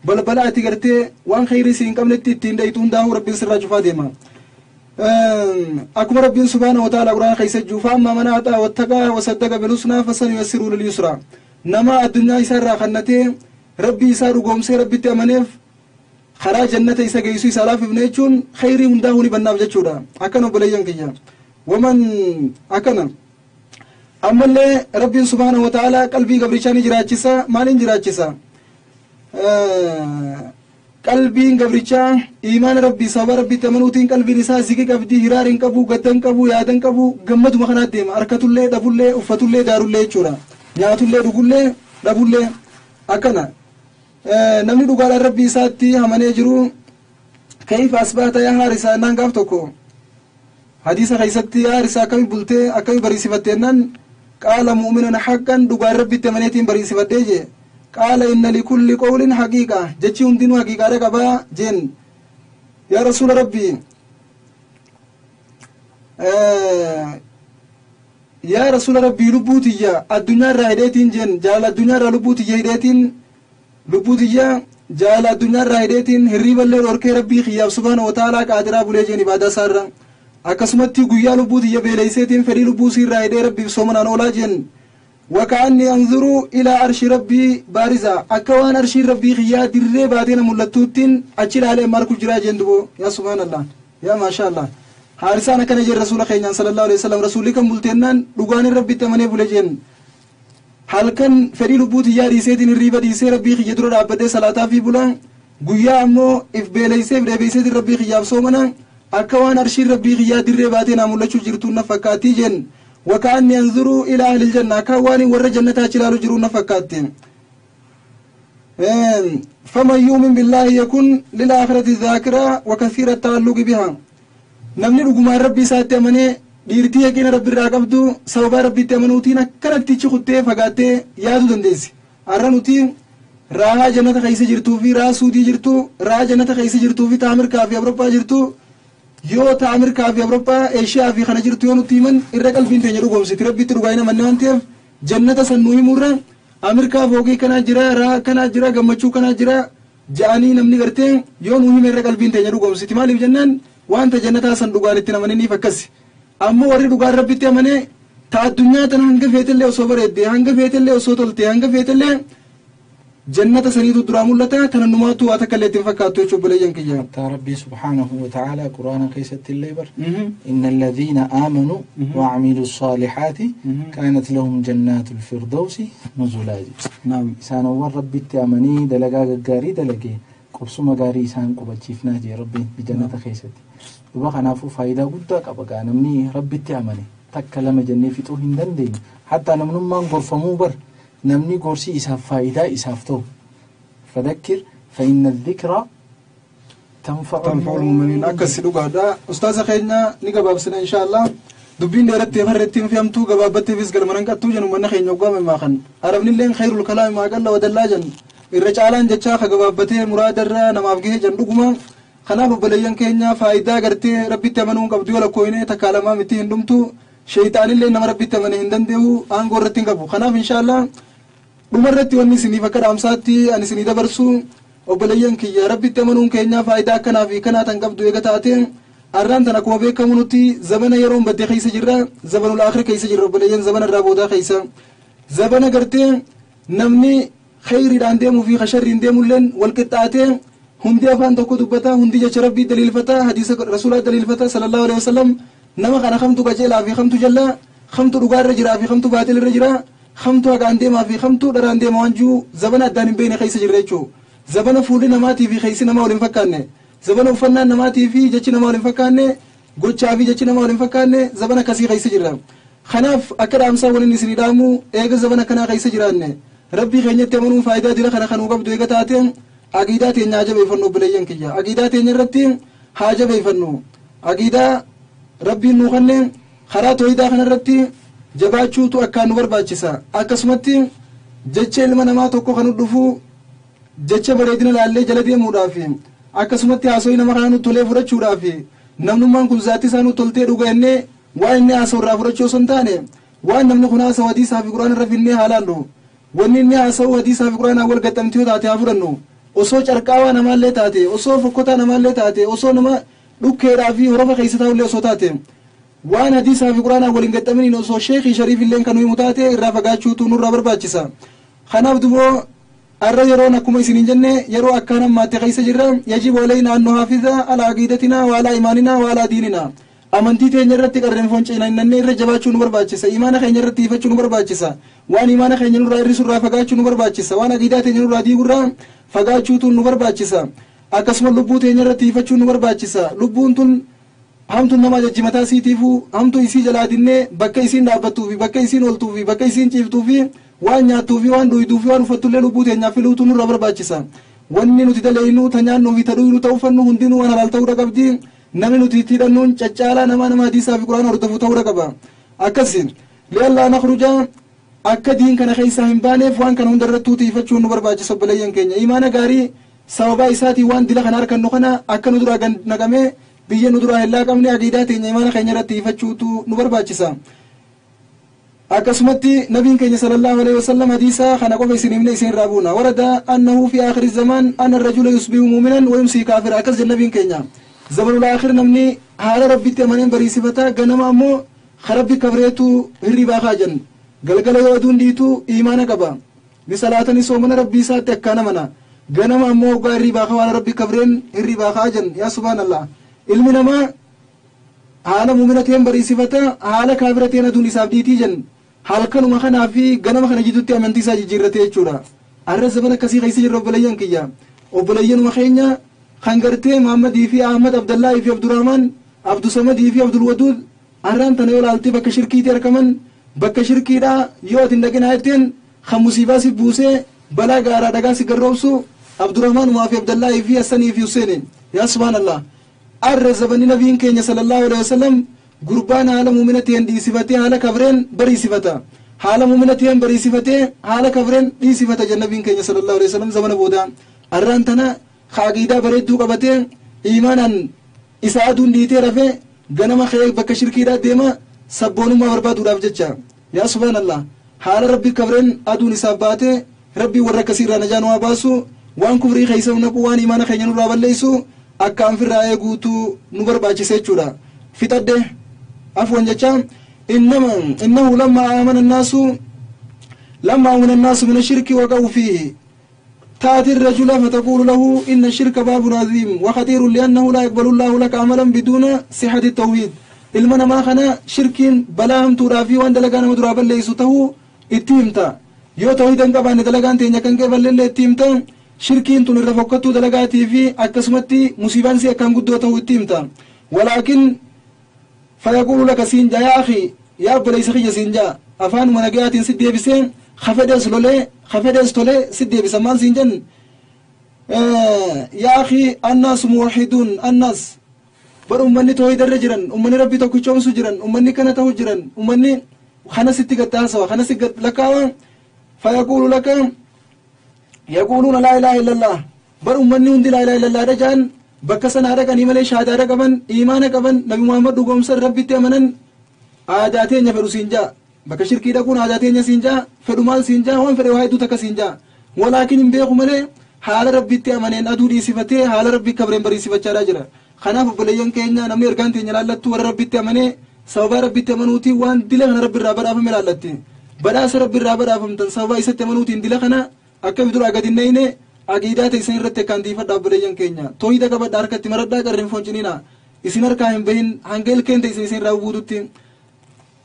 balbala ati gartee waan khayrii siin qabnetti ittiin dhayitu hundaa'uu rabbiin sirraa cufaa deema akkuma rabbiin subhaanahu wa ta'ala quraan keessa juufa amma mana haxaa wattaqaa wasaddaqa bilhusnaa fasanuyassiruu lilyusraa nama addunyaa isaa irraa kannatee rabbii isaa dhugoomsee rabbitti amaneef خرا جنة إسا جيسو إسالاف ابنيتشون خيري هنداهوني بناب جتشودا أكنا بليان كيا ومن أكنا أما اللي ربي سبحانه وتعالى قلبي قبريشاني جراتشسا مالين جراتشسا قلبي قبريشا إيمان ربي صبر ربي تمنوتين قلبي نساء زيكي قبدي هرارين قبو قدن قبو يادن قبو قمت مخنات ديما أركت اللي دبو اللي أفت اللي دارو اللي جورا نياتو اللي دقو اللي دبو اللي أكنا namni dhugaadhaan rabbii isaatti amanee jiru kayfa asbaata yaa haarisaa naan gaaf tokko hadiisa keessatti yaa haarisaa akkami bultee akkami bariisifatteennan qaala mu'minan haqqan dhugaan rabbitti amaneetiin bariisifattee jee qaala inna likulli qawlin haqiiqa jechi hundinuu haqiiqaadha qabaa jeen yaa rasuula rabbii yaa rasuula rabbii lubbuu tiyya addunyaarraa hidheetiin jeen jaalala addunyaarraa lubbuu tiyya hidheetiin lubbutiyya jaala addunyaa irraa hidheetiin hirriiballee dhorkee rabbii khiyyaaf subhaanahu wa ta'aalaa qaadiraa bulee jeen ibaadaa isaarra akkasumatti guyyaa lubbutiyya beeleyseetiin fedhii lubbuu irraa hidhee rabbiif soomanaan oolaa jeen waka'anni anzuru ilaa arshi rabbii baariza akka waan arshiin rabbii khiyyaa dirree baateena mul'attuuttiin achi ilaalee marku jiraa jeen dubo yaa subhaanallah yaa maashaallah haarisaan akkana jeen rasuula keenyaan sallallahu alaihi wasallam rasuulli kan bulteennaan dhugaanin rabbitti amanee bule jeen halkan fedhii lubbuuti yaa dhiiseetiin hirriiba dhiisee rabbii kiyya dura dhaabbadhee salaataa fi bula guyyaa ammoo if beeleyseef deebiseetiin rabbii kiyyaaf soomana akka waan arshiin rabbii kiyyaa dirree baatee naa mul'achuu jirtuun na fakkaattii jeen waka'anni anzuruu ilaa ahlil janna akka waan warra jannataa achi ilaalu jiruun na fakkaatti faman yuumin billaahi yakun lilaakhirati dhaakira wa kathiira taalluqi biha namni dhugumaan rabbii isaatti amanee dhiirtii yaqiina rabbi irraa qabdu sababa rabbitti amanuutiin akkanatti ichi kuttee fagaattee yaaduu dandeessi har'a nuti raahaa jannata keessa jirtuu fi raahaa suudii jirtu raahaa jannata keessa jirtuu fi ta'a Ameerikaa fi Awurooppaa jirtu yoo ta'a Ameerikaa fi Awurooppaa Eeshiyaa fi kana jirtu yoo nuti himan irra qalbiin teenya dhugoomsiti rabbitti dhugaa'ina manne waan ta'eef jannata san nu himurra Ameerikaa foogii kanaa jira raahaa kanaa jira gammachuu kanaa jira ja'anii namni gartee yoo nu hime irra qalbiin teenya dhugoomsiti maaliif jennaan wanta jannataa san dhugaan itti amananiif akkasi ammoo warri dhugaan rabbitti amanee ta addunyaa tana hanga feetellee osoo bareedde hanga feetellee osoo tolte hanga feetellee جنة سنيد الدرام لتا تنماتو أتكلت فكاتو شو بليان كيا ربي سبحانه وتعالى قرآن كيسة الليبر إن الذين آمنوا وعملوا الصالحات كانت لهم جنات الفردوس نزلا. نعم إسان ور ربي تأمني دلقا قاري دلقي قبسو مقاري إسان قبتشيفنا جي ربي بجنة كيسة وبقى نافو فايدة قدك أبقى نمني ربي تأمني تكلم جنة في توهن دندين حتى نمنو ما نغرفمو بر نمني قرسي إساف فايدة إسافتو فذكر فإن الذكرى تنفع المؤمنين أكسر قاعدة أستاذ خيرنا نقبل بسنا إن شاء الله دبين دارت تفرتين في أمتو قبابت في سقل مرنك توجن ومن خين يقام ما خن عرفني لين خير الكلام ما قال ودلاجن الرجالان جتشا قبابته مراد الرا نمافجه جندوكما خناب بليان كينيا فايدة قرتي ربي تمنون قبضي ولا كوينه تكالما متين دمتو شيطان اللي نمر ربي تمنه هندندهو أنقول رتين قبو خناب إن شاء الله dhumarratti wanni isinii fakkaata amsaatti ani isinii dabarsu obboleeyyan kiyya rabbitti amanuun keenya faayidaa akkanaa fi kanaa tan qabdu eega taate arraan tan akkuma beekamu nuti zabana yeroon badde keessa jirra zabanul aakhir keessa jirra obboleeyyan zabana irraa boodaa keessa zabana gartee namni khayriidhaan deemuu fi sharriin deemulleen wal qixxaatee hundi afaan tokko dubbata hundi jecha rabbii daliilfata hadiisa rasuulaa daliilfata sallallahu alaihi wasallam nama kana kamtu qajeelaa fi kamtu jallaa kamtu dhugaarra jiraa fi kamtu baatilirra jiraa خمتو أقان ديما في خمتو دران ديما وانجو زبنا الدانين بين خيس جريتشو زبنا فولي نماتي في خيس نما ولين فكاني زبنا وفنان نماتي في جتش نما ولين فكاني قوتشا في جتش نما ولين فكاني زبنا كسي خيس جرام خناف أكد أمسا ولين نسني دامو إيغا زبنا كنا خيس جراني ربي خينيت تمنون فايدة دي لخنا خنو قبدو إيغا تاتين عقيداتي نعجب يفنو بليين كيا عقيداتي نرتين حاجب يفنو عقيدة ربي نوخنن خراتو إيدا خنرتين jabaachuutu akkaan nu barbaachisa akkasumatti jecha ilma namaa tokko kan dhufu jecha bareedina laallee jala deemuudhaaf akkasumatti haasoo nama kana nu tolee fudhachuudhaaf namnummaan kun zaati isaa nu toltee dhugannee waan inni haasoo irraa fudhachuu osoo hin taane waan namni kun haasoo hadiisaa fi quraana irra finnee haalaallu wanni inni haasoo hadiisaa fi quraanaa wal gaxxamtee taate haa fudhannu osoo carqaawaa namaallee taate osoo fokkotaa namaallee taate osoo nama dhukkeedhaa fi horofa keessa taa'ullee osoo taate waan hadiisaa fi quraanaa waliin gaxxaminiin osoo sheekii shariif illeen kan nuyi mutaate irraa fagaachuutu nurraa barbaachisa kanaaf duboo arra yeroon akkuma isiniin jenne yeroo akkaan ammaatte keessa jirra yajibu alaynaa an nuhaafiza alaa aqiidatinaa wa alaa imaaninaa wa alaa diininaa amantii teenya irratti qarreen fonceenanne irra jabaachuu nu barbaachisa imaana keenya irratti hiifachuu nu barbaachisa waan imaana keenya nurraa irrisurraa fagaachuu nu barbaachisa waan aqiidaa teenya nurraa diigurraa fagaachuutu nu barbaachisa akkasuma lubbuu teenya irratti hiifachuu nu barbaachisa lubbuun tun hamtu nama jajjimataa siitiifu hamtu isii jalaa dinnee bakka isiin dhaabbattuufi bakka isiin oltuufi bakka isiin ciiftuufi waan nyaattuufi waan dhuyduufi waan uffattullee lubbuu teenyaaf filuutu nurra barbaachisa wanni nuti daleeynu ta nyaannuufi ta dhuynu ta uffannu hundinuu waan halaal ta'uudha qabdi namni nuti itti hidhannuun caccaalaa nama hadiisaa fi quraana hordofu ta'uudha qaba akkasi li'allaa nakhruja akka diin kana keessaa hin baaneef waan kana hundarrattuu tiifachuun nu barbaachisa obboleeyyan keenya imaana gaarii sababaa isaatii waan dila kana harkannu kana akka nu duraa naqamee biyya nu duraa hellaa qabne aqiidaa teenya imaana keenya irratti hiifachuutu nu barbaachisa akkasumatti nabiin keenya sallallahu alaihi wasallam hadiisa kana qofa isinimne isin irraa buuna warada annahu fi aakhiri zamaan anna arrajula yusbihu muuminan wa yumsii kaafira akkas jedha nabiin keenya zamanul aakhir namni haala rabbitti amaneen bariisifata ganama ammoo rabbi kabreetu hirribaa kaajan galgala yoo aduun dhiitu imaana qaba bisalaatani soomana rabbii isaatti akkaana mana ganama ammoo ogaa hirribaa kaa waan rabbi kabreen hirribaa kaajan yaa subhaanallah ilmi namaa haala mu'minateen bariisifata haala kaafirateen aduun isaaf dhiitii jan halkanuma kanaa fi ganama kana jidduutti amantii isaa jijjiirrate jechuudha arra zaman akkasii keessa jirra obboleeyyan kiyya obboleeyyanuma keenya kan gartee Muhammadii fi Ahmad Abdallaahii fi Abdurrahmaan Abdusamadii fi Abdulwaduud arraan tana yoo laaltee bakka shirkiitti argaman bakka shirkiidhaa yoo ati hin dhaqinaa jetteen kan musiibaa si buusee balaa gaaraa dhagaa si garroobsu Abdurrahmaanumaa fi Abdallaahii fi Hassanii fi Huseeni yaa subhaanallah arra zabani nabiin keenya sallallahu alaihi wasallam gurbaan haala mu'minateen dhiisifatee haala kabreen bariisifata haala mu'minateen bariisifatee haala kabreen dhiisifata jannabiin keenya sallallahu alaihi wasallam zamana booda arraan tana aqiidaa bareedduu qabatee iimaanan isa aduun dhiitee rafee ganama kee bakka shirkiidhaa deema sabboonummaa barbaaduudhaaf jecha yaa subhaanallah haala rabbi kabreen aduun isaaf baatee rabbii warra akkasiirraa najaa nu haa baasu waan kufrii keessa naqu waan imaana keenya nurraa balleessu akka anfirraa eeguutu nu barbaachise jechuudha fixadhe afwan jecha innahu lamma amana annaasu min ashirki waqa'u fiihi تأتي الرجل فتقول له إن الشرك باب عظيم وخطير لأنه لا يقبل الله لك عملا بدون صحة التوحيد المنا ما خنا شرك بلاهم ترافي وان دلقان مدرابا ليسوته اتهمتا يو توحيدا قبان دلقان تينيا كان قبل اللي اتهمتا شركين تنر فوقتو دلقاتي في أكسمتي مصيبان سي أكام قدوته اتهمتا ولكن فيقول لك سينجا يا أخي يا أبو ليس خي سينجا أفان منقيات سيدي بسين خفدس تولي سيدي بسمان سينجن يا أخي الناس موحدون الناس بر أمني توحيد الرجران أمني ربي توكيشون سجران أمني كان توجران أمني خنا ستي قد تاسوا خنا ستي قد لك فيقول لك يقولون لا إله إلا الله بر أمني وندي لا إله إلا الله رجان بكسن هذا كان يملي شهادة كمان إيمان كمان نبي محمد دوغم سر ربي تأمنن عاداتين يفرو سينجا بكشير كيدا كون عاداتين سينجا فرمال سينجا وان فرو هاي دوتا كسينجا ولكن بيخو ملي حال ربي تأمنن أدوري صفته حال ربي كبرين بري صفة راجرة خناف بليان كينيا نمني أركان تينيا لالتو ور ربي تأمنه سوى ربي تأمنوتي وان دلنا ربي الرابر أفهم لالتي بدأس ربي الرابر أفهم تنسوى إسات تأمنوتي دلنا أكمل بدر أقعد النينه aqiidaa ta'e isin irratti kan diifa dhaabbileen keenya tooyida qabadha harkatti maradhaa qarreen fonciniina isin harkaa hin bahin hanga ilkeen ta'e isin raawwuututti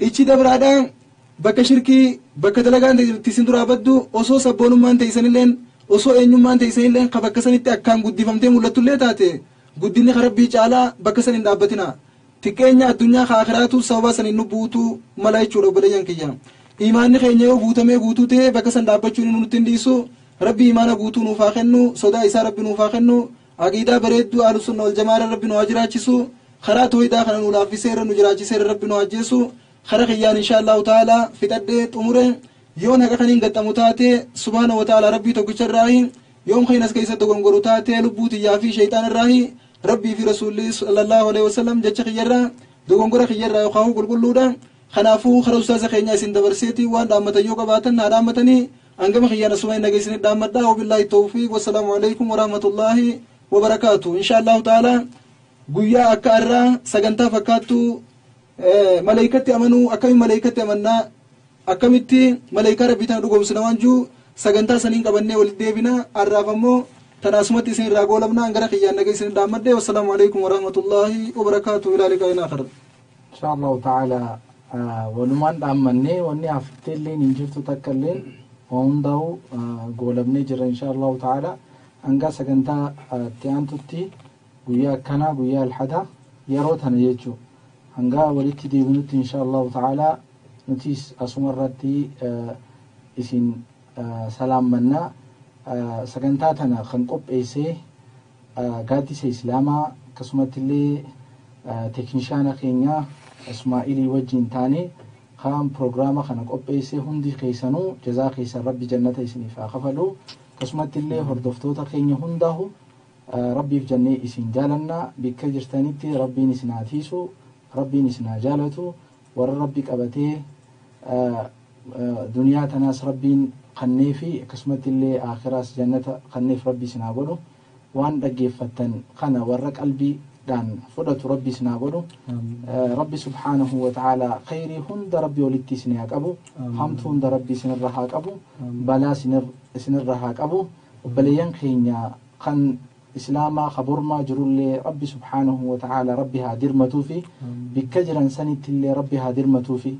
ichi dabraadha bakka shirkii bakka dalagaan ta'e isin duraa baddu osoo sabboonummaan ta'e isinilleen osoo eenyummaan ta'e isinilleen ka bakka sanitti akkaan guddifamtee mul'attullee taate guddinni rabbii caalaa bakka san hin dhaabbatina xiqqeenya addunyaa ka akhiraatu sababa sanin nu buutu mala jechuudha obboleeyyan kiyya imaanni keenya yoo guutamee guutuu ta'e bakka san dhaabbachuun nutti hin dhiisu ربي إيمانا قوتو نوفا خنو صدا إسا ربي نوفا خنو عقيدة بريدو أهل السنة والجماعة ربي نواجراتشسو خراتو إدا خنا نولافي سير نجراتشي سير ربي نواجيسو خرق إيان إن شاء الله تعالى في تدت أمره يون هكا خنين قد أمتاتي سبحانه وتعالى ربي توقش الراهي يوم خيناس كيسا تقنقرو تاتي لبوتي يافي شيطان الراهي ربي في رسول الله صلى الله عليه وسلم جتش خيرا دقنقر خيرا يخاو قل قلودا خنافو خرصا سخينيا سندبرسيتي وان دامتا يوكا باتن دامتني أنقم خيانا سمعين نقيسين الدامة وبالله التوفيق والسلام عليكم ورحمة الله وبركاته إن شاء الله تعالى قويا أكارا سقنتا فكاتو ملايكة أمنو أكمي ملايكة أمنا أكميتي ملايكة ربيتان رقوم سنوانجو سقنتا سنين قبني والديبنا الرافمو تناسمتي سين راقولمنا أنقر خيانا نقيسين الدامة والسلام عليكم ورحمة الله وبركاته إلى لقاء آخر إن شاء الله تعالى ونمان دامني وني أفتلين إنجرتو تكلين ونداو قولبني جرا إن شاء الله تعالى أنقا سكنتا تيانتوتي قويا كنا قويا الحدا يروتنا يجو أنقا ولدتي ديبنوتي إن شاء الله تعالى نتيس أسمرتي إسين سلام منا سكنتا تنا خنقب إيسي قادي سي إسلاما كسمت اللي تكنيشانا خينيا إسماعيلي وجين تاني خام برنامج خنق أبيسه هندي خيسانو جزاء خيسان ربي جنة إسني فأخفلو قسمت اللي هردفتو تخيني هنده ربي في جنة إسن جالنا بكجر تانيتي ربي نسناتيسو ربي نسنا جالتو ور ربي كبته دنيا تناس ربي خنيفي قسمت اللي آخراس جنة خنيف ربي سنابلو وان دقيفتن خنا ورق قلبي دان فدت ربي سنابلو ربي سبحانه وتعالى خيري هند ربي ولدتي سنياك أبو حمد هند ربي سنرهاك أبو بلا سنرهاك أبو وبليان خينيا خن إسلاما خبرما جرولي ربي سبحانه وتعالى ربي هادر متوفي بكجرا سنت اللي ربي هادر متوفي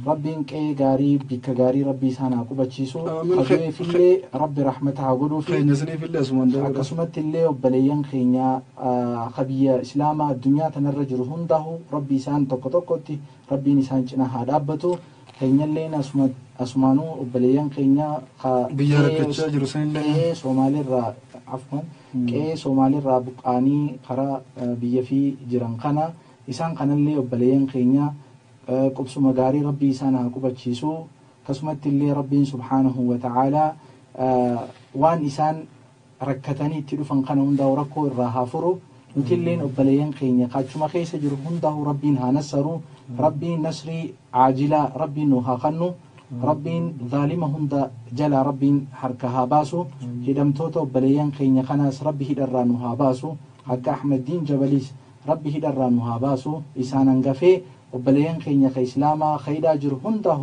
ربي إنك غاري بك غاري ربي سانا كوباتشيسو خجوي في اللي ربي رحمتها قولوا في نزني في الله سبحانه وتعالى قسمت اللي وبليان خينيا خبيا إسلاما الدنيا تنرجر هنده ربي سان توكوتي ربي نسان جنا هادابتو خينيا اللي أسمانو وبليان خينيا بيارك تشاجر سين الله سومالي را عفوا كي سومالي را بقاني خرا بيا في جيران خنا إسان خنا اللي وبليان خينيا قبس مغاري ربي سانا كوباتشيسو كسمت اللي ربي سبحانه وتعالى وان إسان ركتني تلفن قنا هنده وركو الراها فرو نتلين أبليان خينيا قاتشما خيس جر هنده ربي هانسرو ربي نسري عاجلا ربي نوها خنو ربي ظالم هنده جلا ربي حركها باسو هدم توتو أبليان خينيا خناس ربي هدرانوها باسو حق أحمد دين جبليس ربي هدرانوها باسو إسان انقفي وبليان خينيا كإسلاما خيدا جر هنده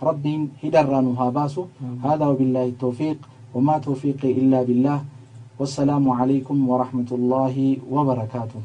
ربي هدرانوها باسو هذا وبالله التوفيق وما توفيقي إلا بالله والسلام عليكم ورحمة الله وبركاته.